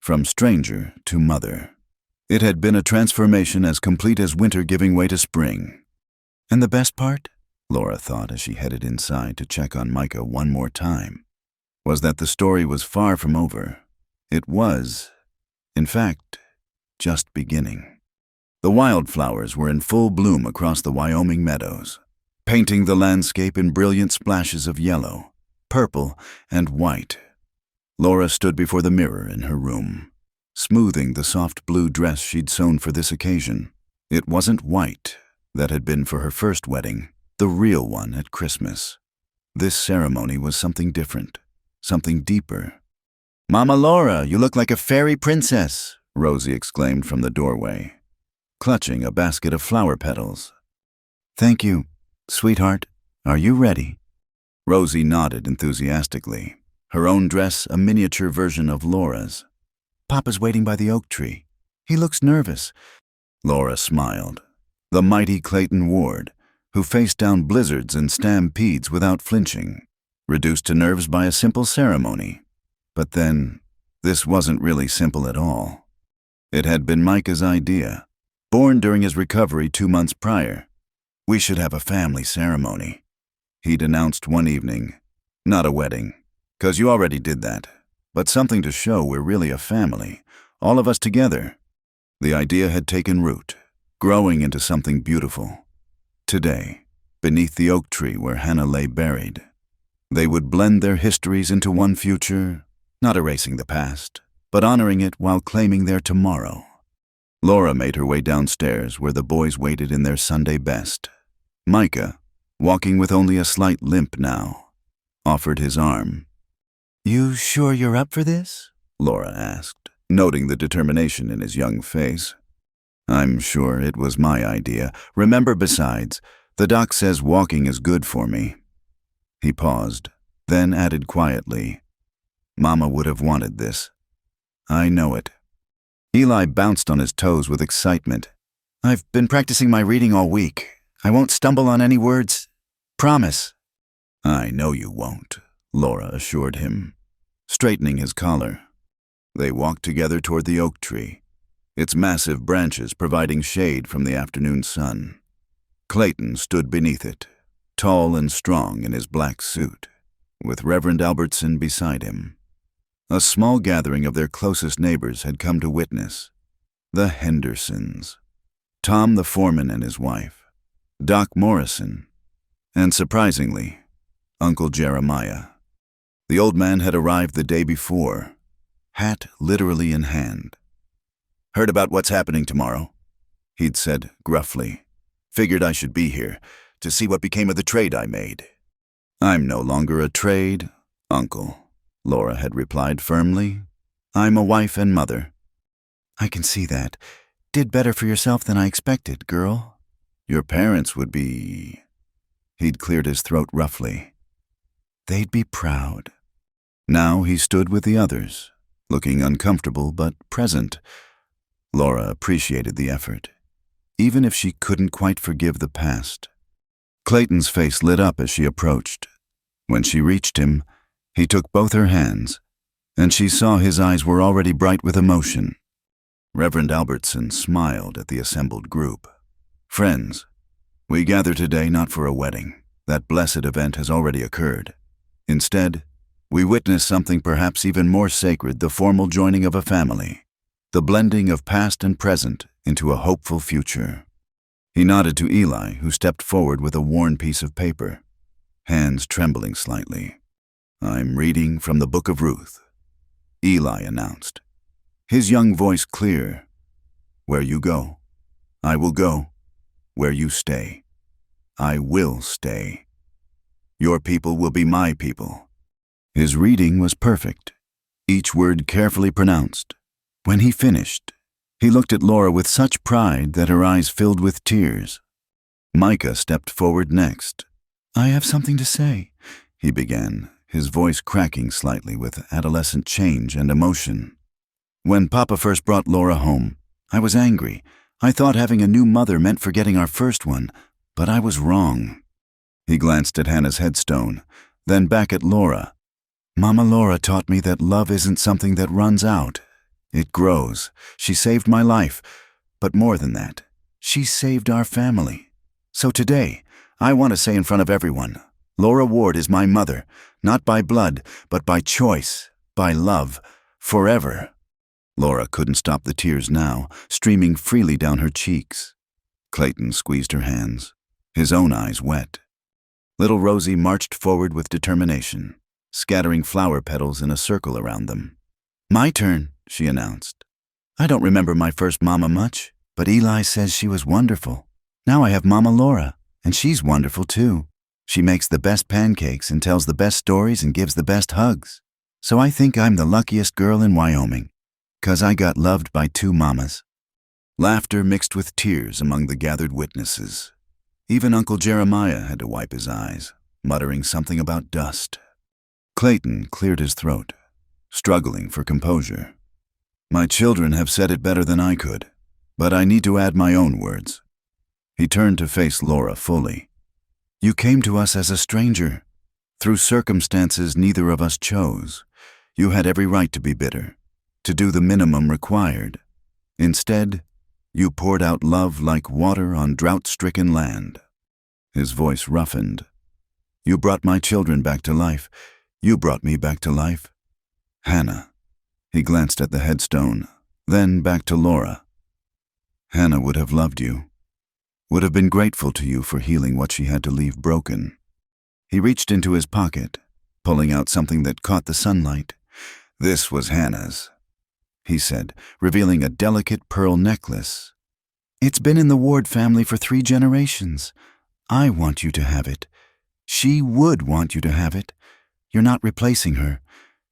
from stranger to mother. It had been a transformation as complete as winter giving way to spring. And the best part, Laura thought as she headed inside to check on Micah one more time, was that the story was far from over. It was, in fact, just beginning. The wildflowers were in full bloom across the Wyoming meadows, painting the landscape in brilliant splashes of yellow, purple, and white. Laura stood before the mirror in her room, smoothing the soft blue dress she'd sewn for this occasion. It wasn't white that had been for her first wedding, the real one at Christmas. This ceremony was something different, something deeper. "Mama Laura, you look like a fairy princess," Rosie exclaimed from the doorway, clutching a basket of flower petals. "Thank you, sweetheart. Are you ready?" Rosie nodded enthusiastically, her own dress a miniature version of Laura's. "Papa's waiting by the oak tree. He looks nervous." Laura smiled. The mighty Clayton Ward, who faced down blizzards and stampedes without flinching, reduced to nerves by a simple ceremony. But then, this wasn't really simple at all. It had been Micah's idea, born during his recovery 2 months prior. "We should have a family ceremony," he'd announced one evening. "Not a wedding, 'cause you already did that, but something to show we're really a family, all of us together." The idea had taken root, growing into something beautiful. Today, beneath the oak tree where Hannah lay buried, they would blend their histories into one future, not erasing the past, but honoring it while claiming their tomorrow. Laura made her way downstairs where the boys waited in their Sunday best. Micah, walking with only a slight limp now, offered his arm. "You sure you're up for this?" Laura asked, noting the determination in his young face. "I'm sure it was my idea. Remember, besides, the doc says walking is good for me." He paused, then added quietly, "Mama would have wanted this. I know it." Eli bounced on his toes with excitement. "I've been practicing my reading all week. I won't stumble on any words. Promise." "I know you won't," Laura assured him, straightening his collar. They walked together toward the oak tree, its massive branches providing shade from the afternoon sun. Clayton stood beneath it, tall and strong in his black suit, with Reverend Albertson beside him. A small gathering of their closest neighbors had come to witness. The Hendersons, Tom the foreman and his wife, Doc Morrison, and surprisingly, Uncle Jeremiah. The old man had arrived the day before, hat literally in hand. "Heard about what's happening tomorrow," he'd said gruffly. "Figured I should be here to see what became of the trade I made." "I'm no longer a trade, Uncle," Laura had replied firmly. "I'm a wife and mother." "I can see that. Did better for yourself than I expected, girl." "Your parents would be—" He'd cleared his throat roughly. "They'd be proud." Now he stood with the others, looking uncomfortable but present. Laura appreciated the effort, even if she couldn't quite forgive the past. Clayton's face lit up as she approached. When she reached him, he took both her hands, and she saw his eyes were already bright with emotion. Reverend Albertson smiled at the assembled group. "Friends, we gather today not for a wedding. That blessed event has already occurred. Instead, we witness something perhaps even more sacred, the formal joining of a family, the blending of past and present into a hopeful future." He nodded to Eli, who stepped forward with a worn piece of paper, hands trembling slightly. "I'm reading from the Book of Ruth," Eli announced, his young voice clear. "Where you go, I will go. Where you stay, I will stay. Your people will be my people." His reading was perfect, each word carefully pronounced. When he finished, he looked at Laura with such pride that her eyes filled with tears. Micah stepped forward next. "I have something to say," he began, his voice cracking slightly with adolescent change and emotion. "When Papa first brought Laura home, I was angry. I thought having a new mother meant forgetting our first one, but I was wrong." He glanced at Hannah's headstone, then back at Laura. "Mama Laura taught me that love isn't something that runs out. It grows. She saved my life, but more than that, she saved our family. So today, I want to say in front of everyone, Laura Ward is my mother, not by blood, but by choice, by love, forever." Laura couldn't stop the tears now, streaming freely down her cheeks. Clayton squeezed her hands, his own eyes wet. Little Rosie marched forward with determination, scattering flower petals in a circle around them. "My turn," she announced. "I don't remember my first mama much, but Eli says she was wonderful. Now I have Mama Laura, and she's wonderful too. She makes the best pancakes and tells the best stories and gives the best hugs. So I think I'm the luckiest girl in Wyoming, 'cause I got loved by two mamas." Laughter mixed with tears among the gathered witnesses. Even Uncle Jeremiah had to wipe his eyes, muttering something about dust. Clayton cleared his throat, struggling for composure. "My children have said it better than I could, but I need to add my own words." He turned to face Laura fully. "You came to us as a stranger. Through circumstances neither of us chose. You had every right to be bitter, to do the minimum required. Instead, you poured out love like water on drought-stricken land." His voice roughened. "You brought my children back to life. You brought me back to life. Hannah." He glanced at the headstone, then back to Laura. "Hannah would have loved you, would have been grateful to you for healing what she had to leave broken." He reached into his pocket, pulling out something that caught the sunlight. "This was Hannah's," he said, revealing a delicate pearl necklace. "It's been in the Ward family for 3 generations. I want you to have it. She would want you to have it. You're not replacing her.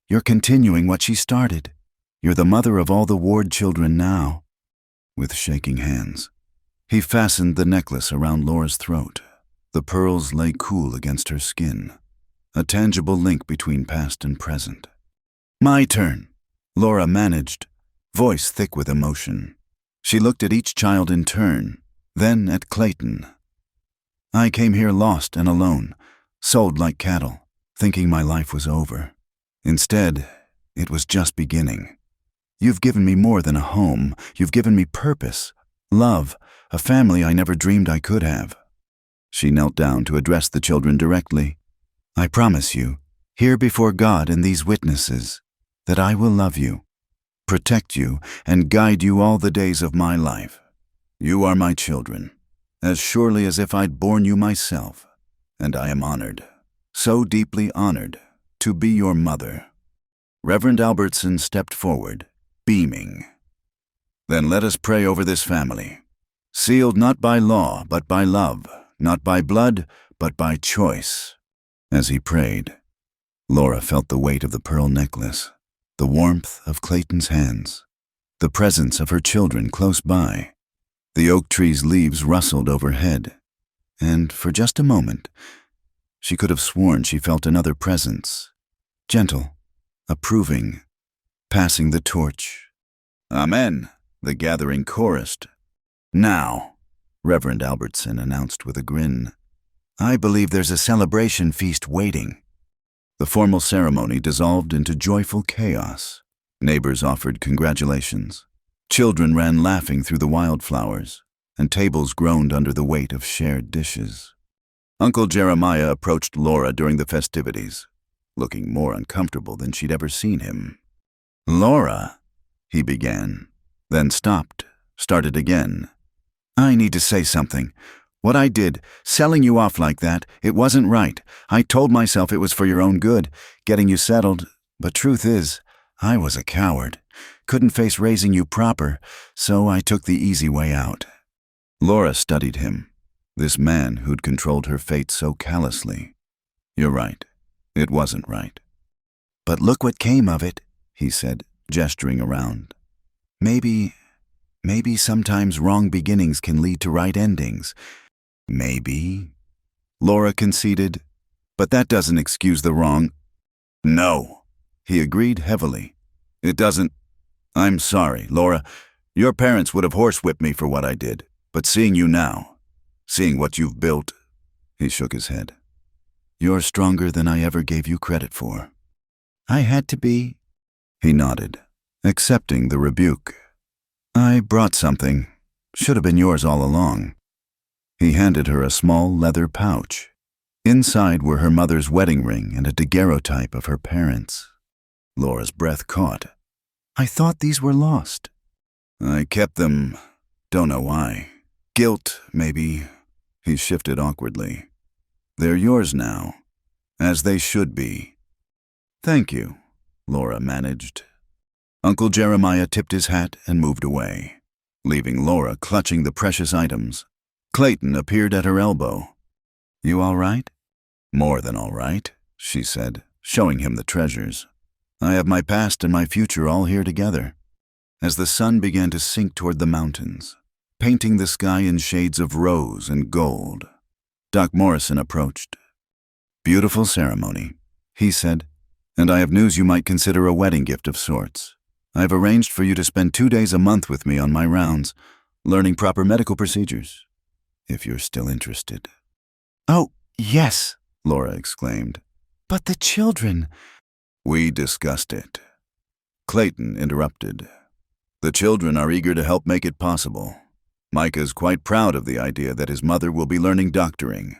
You're continuing what she started. You're the mother of all the Ward children now." With shaking hands, he fastened the necklace around Laura's throat. The pearls lay cool against her skin, a tangible link between past and present. "My turn," Laura managed, voice thick with emotion. She looked at each child in turn, then at Clayton. "I came here lost and alone, sold like cattle, thinking my life was over. Instead, it was just beginning. You've given me more than a home. You've given me purpose, love, a family I never dreamed I could have." She knelt down to address the children directly. "I promise you, here before God and these witnesses, that I will love you, protect you, and guide you all the days of my life. You are my children, as surely as if I'd borne you myself, and I am honored, so deeply honored, to be your mother." Reverend Albertson stepped forward, beaming. "Then let us pray over this family, sealed not by law but by love, not by blood but by choice." As he prayed, Laura felt the weight of the pearl necklace, the warmth of Clayton's hands, the presence of her children close by. The oak tree's leaves rustled overhead, and for just a moment, she could have sworn she felt another presence, gentle, approving, passing the torch. "Amen," the gathering chorused. "Now," Reverend Albertson announced with a grin, "I believe there's a celebration feast waiting." The formal ceremony dissolved into joyful chaos. Neighbors offered congratulations. Children ran laughing through the wildflowers, and tables groaned under the weight of shared dishes. Uncle Jeremiah approached Laura during the festivities, looking more uncomfortable than she'd ever seen him. "Laura," he began, then stopped, started again. I need to say something. What I did, selling you off like that, it wasn't right. I told myself it was for your own good, getting you settled, but truth is, I was a coward. Couldn't face raising you proper, so I took the easy way out. Laura studied him, this man who'd controlled her fate so callously. You're right. It wasn't right. But look what came of it, he said, gesturing around. Maybe sometimes wrong beginnings can lead to right endings. Maybe, Laura conceded, but that doesn't excuse the wrong. No, he agreed heavily. It doesn't. I'm sorry, Laura. Your parents would have horsewhipped me for what I did, but seeing you now, seeing what you've built, he shook his head. You're stronger than I ever gave you credit for. I had to be. He nodded, accepting the rebuke. I brought something. Should have been yours all along. He handed her a small leather pouch. Inside were her mother's wedding ring and a daguerreotype of her parents. Laura's breath caught. I thought these were lost. I kept them. Don't know why. Guilt, maybe. He shifted awkwardly. They're yours now, as they should be. Thank you, Laura managed. Uncle Jeremiah tipped his hat and moved away, leaving Laura clutching the precious items. Clayton appeared at her elbow. You all right? More than all right, she said, showing him the treasures. I have my past and my future all here together. As the sun began to sink toward the mountains, painting the sky in shades of rose and gold, Doc Morrison approached. Beautiful ceremony, he said, and I have news you might consider a wedding gift of sorts. I have arranged for you to spend 2 days a month with me on my rounds, learning proper medical procedures, if you're still interested. Oh, yes, Laura exclaimed. But the children. We discussed it. Clayton interrupted. The children are eager to help make it possible. Micah's quite proud of the idea that his mother will be learning doctoring.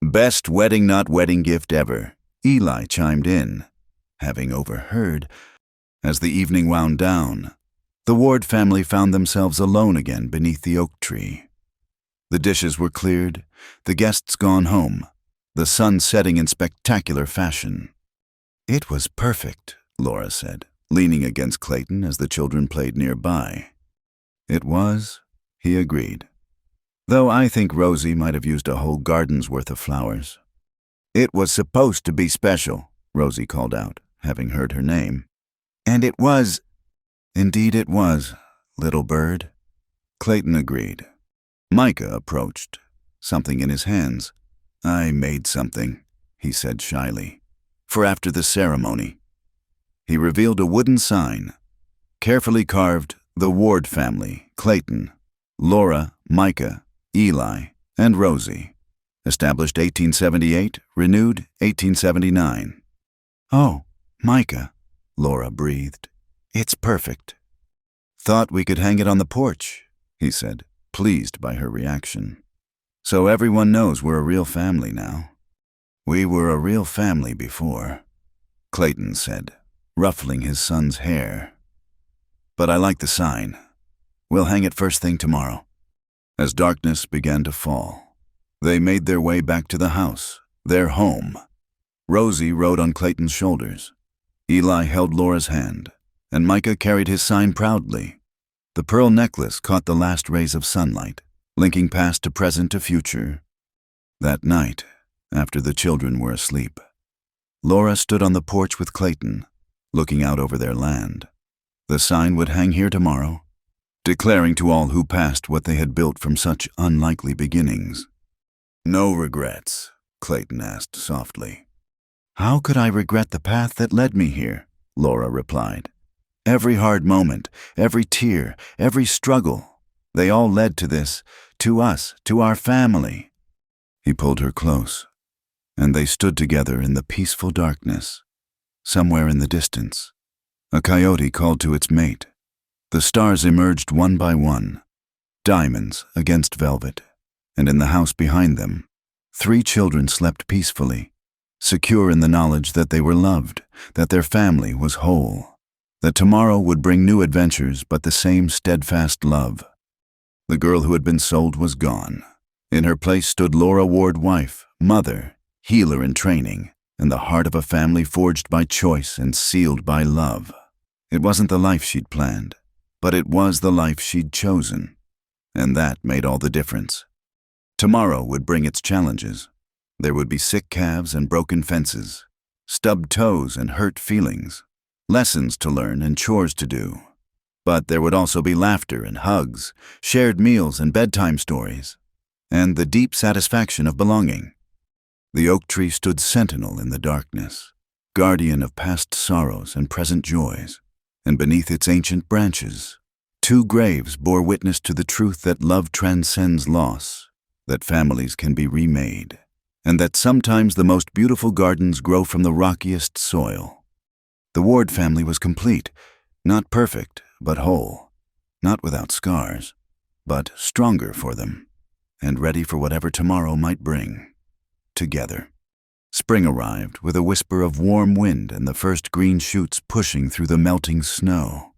Best wedding not wedding gift ever, Eli chimed in, having overheard. As the evening wound down, the Ward family found themselves alone again beneath the oak tree. The dishes were cleared, the guests gone home, the sun setting in spectacular fashion. It was perfect, Laura said, leaning against Clayton as the children played nearby. It was, he agreed. Though I think Rosie might have used a whole garden's worth of flowers. It was supposed to be special, Rosie called out, having heard her name. And it was. Indeed it was, little bird. Clayton agreed. Micah approached, something in his hands. I made something, he said shyly, for after the ceremony. He revealed a wooden sign, carefully carved, the Ward family, Clayton, Laura, Micah, Eli, and Rosie. Established 1878, renewed 1879. Oh, Micah, Laura breathed. It's perfect. Thought we could hang it on the porch, he said, pleased by her reaction. So everyone knows we're a real family now. We were a real family before, Clayton said, ruffling his son's hair. But I like the sign. We'll hang it first thing tomorrow. As darkness began to fall, they made their way back to the house, their home. Rosie rode on Clayton's shoulders. Eli held Laura's hand, and Micah carried his sign proudly. The pearl necklace caught the last rays of sunlight, linking past to present to future. That night, after the children were asleep, Laura stood on the porch with Clayton, looking out over their land. The sign would hang here tomorrow, declaring to all who passed what they had built from such unlikely beginnings. No regrets, Clayton asked softly. How could I regret the path that led me here? Laura replied. Every hard moment, every tear, every struggle, they all led to this, to us, to our family. He pulled her close, and they stood together in the peaceful darkness. Somewhere in the distance, a coyote called to its mate. The stars emerged one by one, diamonds against velvet, and in the house behind them, 3 children slept peacefully, secure in the knowledge that they were loved, that their family was whole, that tomorrow would bring new adventures but the same steadfast love. The girl who had been sold was gone. In her place stood Laura Ward, wife, mother, healer in training, and the heart of a family forged by choice and sealed by love. It wasn't the life she'd planned, but it was the life she'd chosen. And that made all the difference. Tomorrow would bring its challenges. There would be sick calves and broken fences, stubbed toes and hurt feelings, lessons to learn and chores to do. But there would also be laughter and hugs, shared meals and bedtime stories, and the deep satisfaction of belonging. The oak tree stood sentinel in the darkness, guardian of past sorrows and present joys, and beneath its ancient branches, 2 graves bore witness to the truth that love transcends loss, that families can be remade, and that sometimes the most beautiful gardens grow from the rockiest soil. The Ward family was complete, not perfect, but whole, not without scars, but stronger for them, and ready for whatever tomorrow might bring. Together. Spring arrived with a whisper of warm wind and the first green shoots pushing through the melting snow.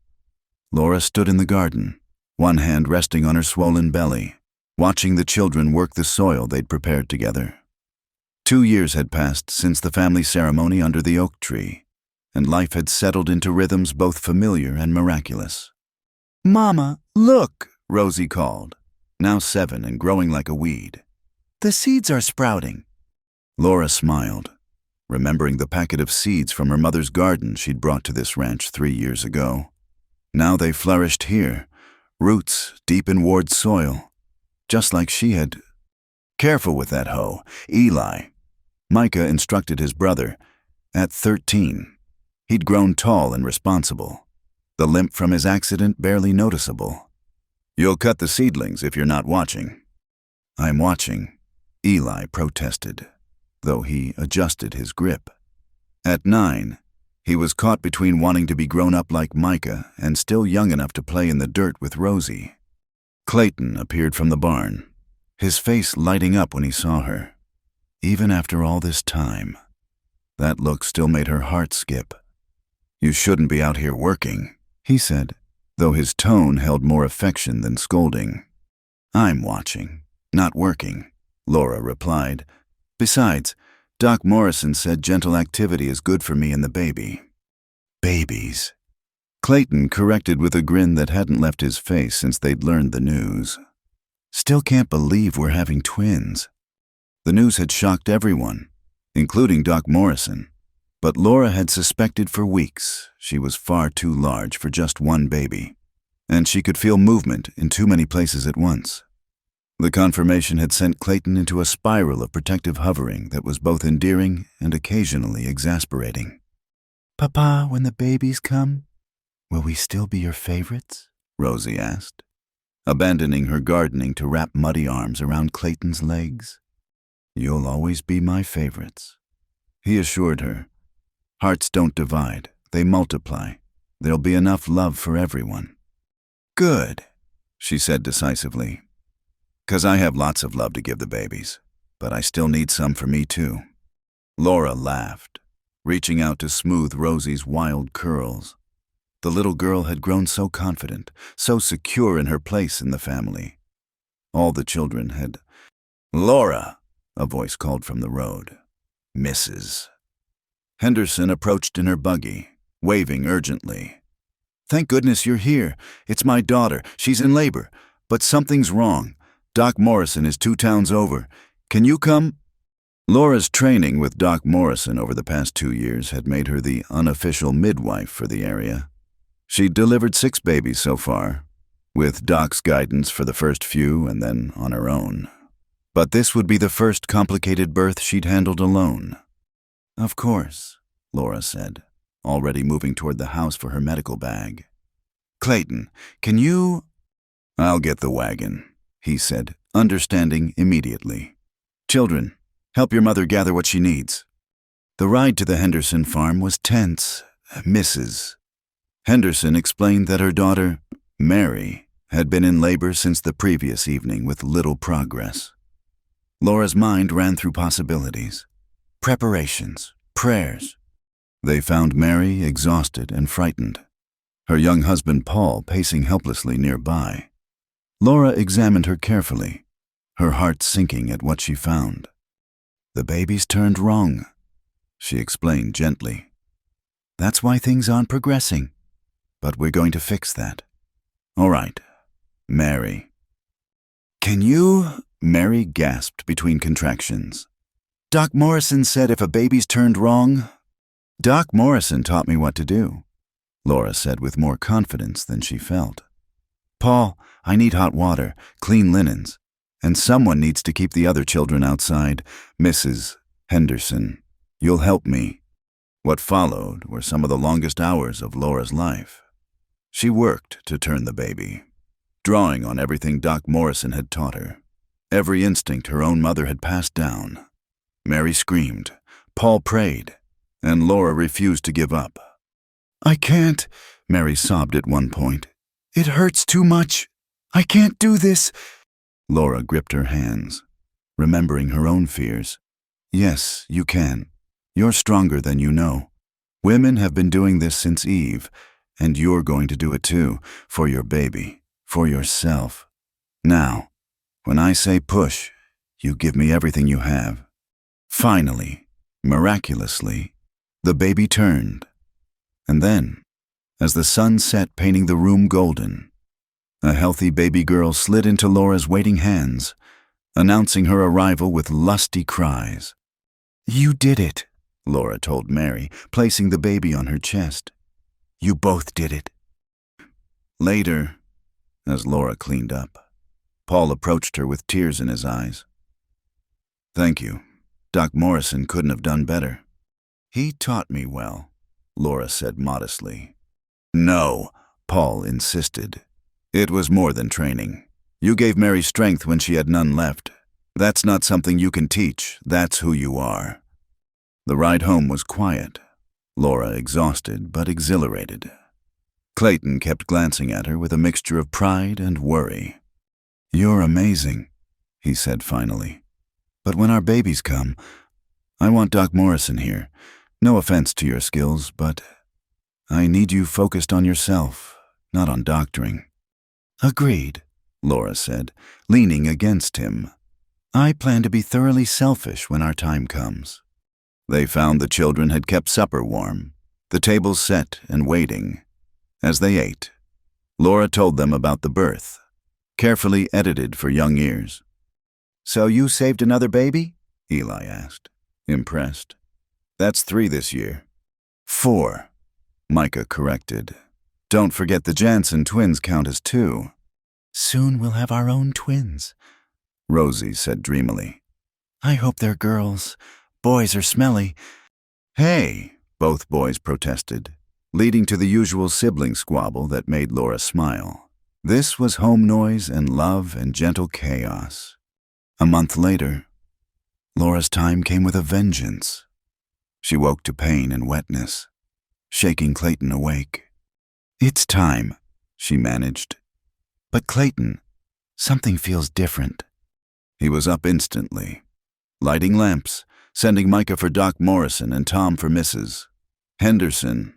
Laura stood in the garden, one hand resting on her swollen belly, watching the children work the soil they'd prepared together. 2 years had passed since the family ceremony under the oak tree, and life had settled into rhythms both familiar and miraculous. "Mama, look," Rosie called, now 7 and growing like a weed. "The seeds are sprouting." Laura smiled, remembering the packet of seeds from her mother's garden she'd brought to this ranch 3 years ago. Now they flourished here, roots deep in Ward's soil, just like she had. "Careful with that hoe, Eli," Micah instructed his brother. At 13, he'd grown tall and responsible, the limp from his accident barely noticeable. "You'll cut the seedlings if you're not watching." "I'm watching," Eli protested, though he adjusted his grip. At 9, he was caught between wanting to be grown up like Micah and still young enough to play in the dirt with Rosie. Clayton appeared from the barn, his face lighting up when he saw her. Even after all this time, that look still made her heart skip. "You shouldn't be out here working," he said, though his tone held more affection than scolding. "I'm watching, not working," Laura replied. "Besides, Doc Morrison said gentle activity is good for me and the baby." "Babies," Clayton corrected with a grin that hadn't left his face since they'd learned the news. "Still can't believe we're having twins." The news had shocked everyone, including Doc Morrison, but Laura had suspected for weeks she was far too large for just one baby, and she could feel movement in too many places at once. The confirmation had sent Clayton into a spiral of protective hovering that was both endearing and occasionally exasperating. "Papa, when the babies come, will we still be your favorites?" Rosie asked, abandoning her gardening to wrap muddy arms around Clayton's legs. "You'll always be my favorites," he assured her. "Hearts don't divide, they multiply. There'll be enough love for everyone." "Good," she said decisively. "'Cause I have lots of love to give the babies, but I still need some for me too." Laura laughed, reaching out to smooth Rosie's wild curls. The little girl had grown so confident, so secure in her place in the family. All the children had. "Laura," a voice called from the road. "Mrs." Henderson approached in her buggy, waving urgently. "Thank goodness you're here. It's my daughter. She's in labor, but something's wrong. Doc Morrison is 2 towns over. Can you come?" Laura's training with Doc Morrison over the past 2 years had made her the unofficial midwife for the area. She'd delivered 6 babies so far, with Doc's guidance for the first few and then on her own. But this would be the first complicated birth she'd handled alone. "Of course," Laura said, already moving toward the house for her medical bag. "Clayton, can you—" "I'll get the wagon," he said, understanding immediately. "Children, help your mother gather what she needs." The ride to the Henderson farm was tense. Mrs. Henderson explained that her daughter, Mary, had been in labor since the previous evening with little progress. Laura's mind ran through possibilities. Preparations, prayers. They found Mary exhausted and frightened, her young husband Paul pacing helplessly nearby. Laura examined her carefully, her heart sinking at what she found. "The baby's turned wrong," she explained gently. "That's why things aren't progressing. But we're going to fix that. All right, Mary." "Can you?" Mary gasped between contractions. "Doc Morrison said if a baby's turned wrong." "Doc Morrison taught me what to do," Laura said with more confidence than she felt. "Paul, I need hot water, clean linens, and someone needs to keep the other children outside. Mrs. Henderson, you'll help me." What followed were some of the longest hours of Laura's life. She worked to turn the baby, drawing on everything Doc Morrison had taught her, every instinct her own mother had passed down. Mary screamed, Paul prayed, and Laura refused to give up. "I can't," Mary sobbed at one point. "It hurts too much. I can't do this." Laura gripped her hands, remembering her own fears. "Yes, you can. You're stronger than you know. Women have been doing this since Eve, and you're going to do it too, for your baby, for yourself. Now, when I say push, you give me everything you have." Finally, miraculously, the baby turned. And then, as the sun set painting the room golden, a healthy baby girl slid into Laura's waiting hands, announcing her arrival with lusty cries. "You did it," Laura told Mary, placing the baby on her chest. "You both did it." Later, as Laura cleaned up, Paul approached her with tears in his eyes. "Thank you. Doc Morrison couldn't have done better." "He taught me well," Laura said modestly. "No," Paul insisted. "It was more than training. You gave Mary strength when she had none left. That's not something you can teach. That's who you are." The ride home was quiet, Laura exhausted but exhilarated. Clayton kept glancing at her with a mixture of pride and worry. "You're amazing," he said finally. "But when our babies come, I want Doc Morrison here. No offense to your skills, but I need you focused on yourself, not on doctoring." "Agreed," Laura said, leaning against him. "I plan to be thoroughly selfish when our time comes." They found the children had kept supper warm, the table set and waiting. As they ate, Laura told them about the birth, carefully edited for young ears. "So you saved another baby?" Eli asked, impressed. "That's 3 this year." "4, Micah corrected. "Don't forget the Jansen twins count as 2. "Soon we'll have our own twins," Rosie said dreamily. "I hope they're girls. Boys are smelly." "Hey," both boys protested, leading to the usual sibling squabble that made Laura smile. This was home noise and love and gentle chaos. A month later, Laura's time came with a vengeance. She woke to pain and wetness, shaking Clayton awake. "It's time," she managed. "But Clayton, something feels different." He was up instantly, lighting lamps, sending Micah for Doc Morrison and Tom for Mrs. Henderson.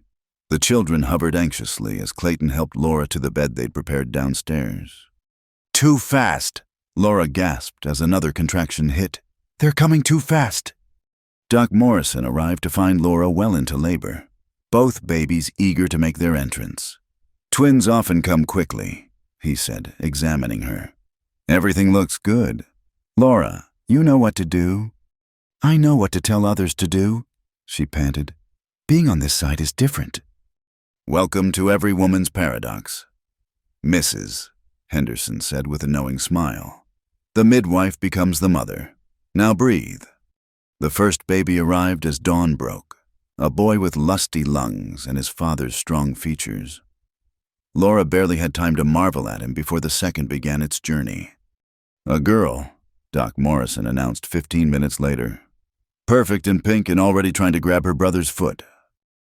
The children hovered anxiously as Clayton helped Laura to the bed they'd prepared downstairs. "Too fast," Laura gasped as another contraction hit. "They're coming too fast." Doc Morrison arrived to find Laura well into labor, both babies eager to make their entrance. "Twins often come quickly," he said, examining her. "Everything looks good. Laura, you know what to do." "I know what to tell others to do," she panted. "Being on this side is different." "Welcome to every woman's paradox, Mrs. Henderson said with a knowing smile. "The midwife becomes the mother. Now breathe." The first baby arrived as dawn broke, a boy with lusty lungs and his father's strong features. Laura barely had time to marvel at him before the second began its journey. "A girl," Doc Morrison announced 15 minutes later. "Perfect in pink and already trying to grab her brother's foot."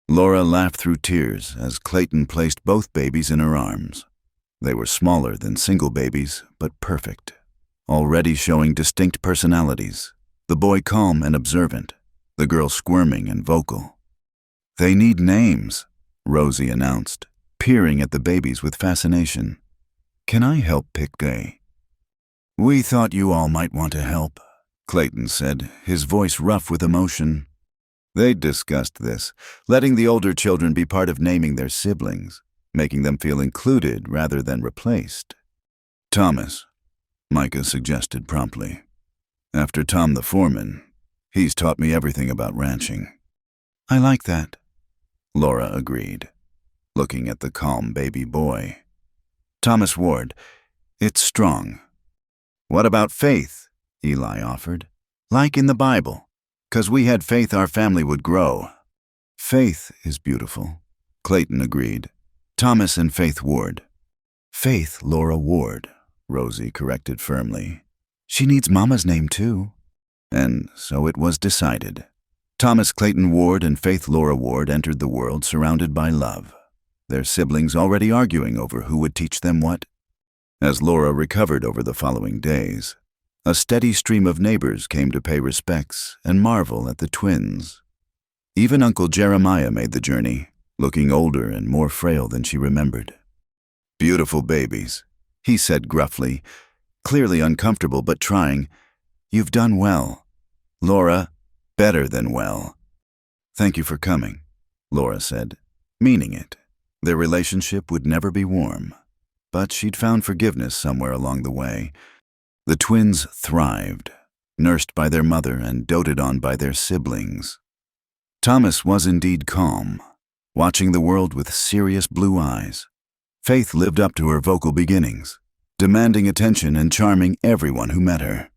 Laura laughed through tears as Clayton placed both babies in her arms. They were smaller than single babies, but perfect, already showing distinct personalities, the boy calm and observant, the girl squirming and vocal. "They need names," Rosie announced, peering at the babies with fascination. Can I help pick day? We thought you all might want to help, Clayton said, his voice rough with emotion. They'd discussed this, letting the older children be part of naming their siblings, making them feel included rather than replaced. Thomas, Micah suggested promptly. After Tom the foreman, he's taught me everything about ranching. I like that, Laura agreed, looking at the calm baby boy. Thomas Ward, it's strong. What about faith? Eli offered. Like in the Bible, 'cause we had faith our family would grow. Faith is beautiful, Clayton agreed. Thomas and Faith Ward. Faith Laura Ward, Rosie corrected firmly. She needs Mama's name too. And so it was decided. Thomas Clayton Ward and Faith Laura Ward entered the world surrounded by love, their siblings already arguing over who would teach them what. As Laura recovered over the following days, a steady stream of neighbors came to pay respects and marvel at the twins. Even Uncle Jeremiah made the journey, looking older and more frail than she remembered. Beautiful babies, he said gruffly, clearly uncomfortable but trying. You've done well. Laura, better than well. Thank you for coming, Laura said, meaning it. Their relationship would never be warm, but she'd found forgiveness somewhere along the way. The twins thrived, nursed by their mother and doted on by their siblings. Thomas was indeed calm, watching the world with serious blue eyes. Faith lived up to her vocal beginnings, demanding attention and charming everyone who met her.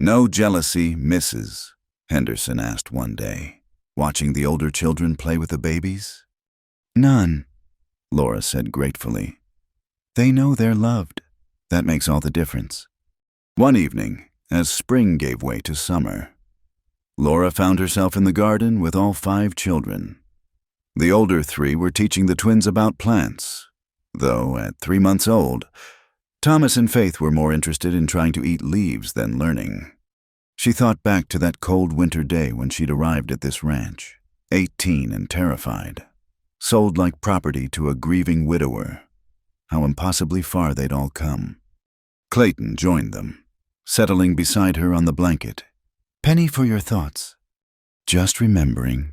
No jealousy, Mrs., Henderson asked one day, watching the older children play with the babies. None, Laura said gratefully. They know they're loved. That makes all the difference. One evening, as spring gave way to summer, Laura found herself in the garden with all 5 children. The older 3 were teaching the twins about plants, though at 3 months old, Thomas and Faith were more interested in trying to eat leaves than learning. She thought back to that cold winter day when she'd arrived at this ranch, 18 and terrified, sold like property to a grieving widower. How impossibly far they'd all come. Clayton joined them, settling beside her on the blanket. Penny for your thoughts. Just remembering,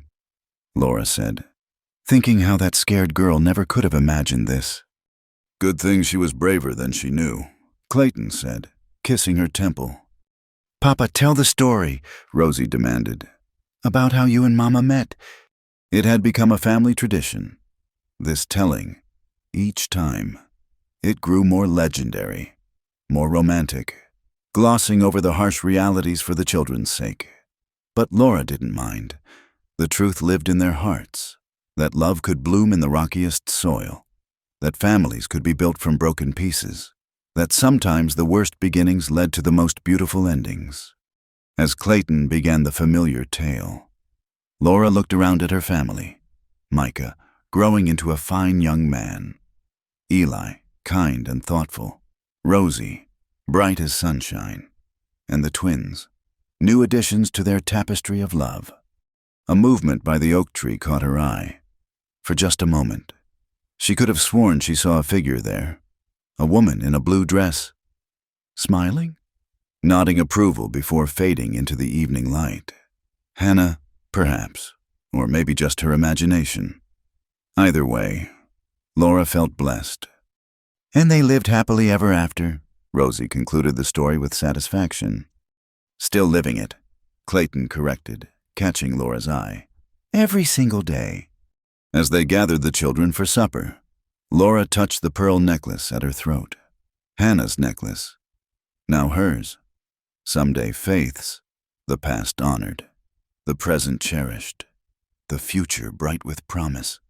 Laura said, thinking how that scared girl never could have imagined this. Good thing she was braver than she knew, Clayton said, kissing her temple. Papa, tell the story, Rosie demanded, about how you and Mama met. It had become a family tradition, this telling, each time. It grew more legendary, more romantic, glossing over the harsh realities for the children's sake. But Laura didn't mind. The truth lived in their hearts, that love could bloom in the rockiest soil, that families could be built from broken pieces, that sometimes the worst beginnings led to the most beautiful endings. As Clayton began the familiar tale, Laura looked around at her family, Micah, growing into a fine young man, Eli, kind and thoughtful, Rosie, bright as sunshine, and the twins, new additions to their tapestry of love. A movement by the oak tree caught her eye. For just a moment, she could have sworn she saw a figure there, a woman in a blue dress, smiling, nodding approval before fading into the evening light. Hannah, perhaps, or maybe just her imagination. Either way, Laura felt blessed. And they lived happily ever after, Rosie concluded the story with satisfaction. Still living it, Clayton corrected, catching Laura's eye. Every single day. As they gathered the children for supper, Laura touched the pearl necklace at her throat. Hannah's necklace. Now hers. Someday Faith's. The past honored. The present cherished. The future bright with promise.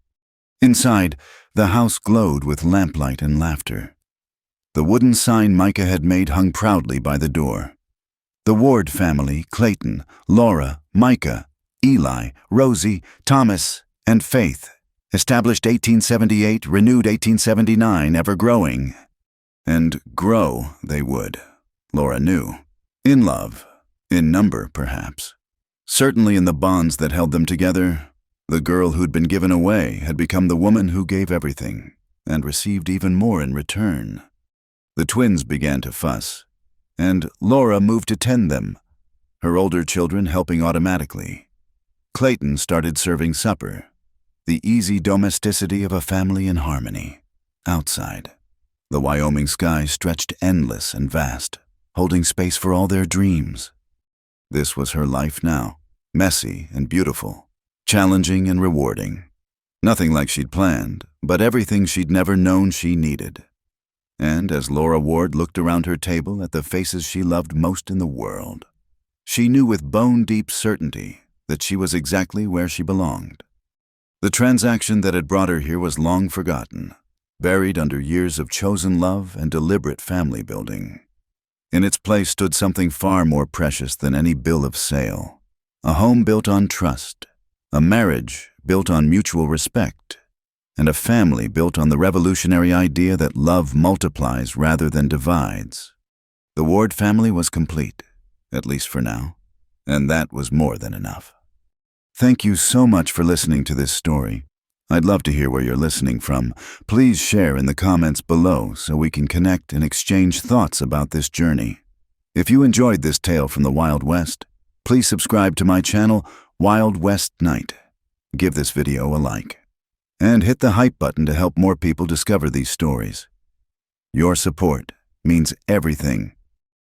Inside, the house glowed with lamplight and laughter. The wooden sign Micah had made hung proudly by the door. The Ward family, Clayton, Laura, Micah, Eli, Rosie, Thomas, and Faith, established 1878, renewed 1879, ever growing. And grow they would, Laura knew. In love, in number perhaps. Certainly in the bonds that held them together. The girl who'd been given away had become the woman who gave everything, and received even more in return. The twins began to fuss, and Laura moved to tend them, her older children helping automatically. Clayton started serving supper, the easy domesticity of a family in harmony. Outside, the Wyoming sky stretched endless and vast, holding space for all their dreams. This was her life now, messy and beautiful, challenging and rewarding. Nothing like she'd planned, but everything she'd never known she needed. And as Laura Ward looked around her table at the faces she loved most in the world, she knew with bone-deep certainty that she was exactly where she belonged. The transaction that had brought her here was long forgotten, buried under years of chosen love and deliberate family building. In its place stood something far more precious than any bill of sale, a home built on trust, a marriage built on mutual respect, and a family built on the revolutionary idea that love multiplies rather than divides. The Ward family was complete, at least for now, and that was more than enough. Thank you so much for listening to this story. I'd love to hear where you're listening from. Please share in the comments below so we can connect and exchange thoughts about this journey. If you enjoyed this tale from the Wild West, please subscribe to my channel, Wild West Night. Give this video a like. And hit the hype button to help more people discover these stories. Your support means everything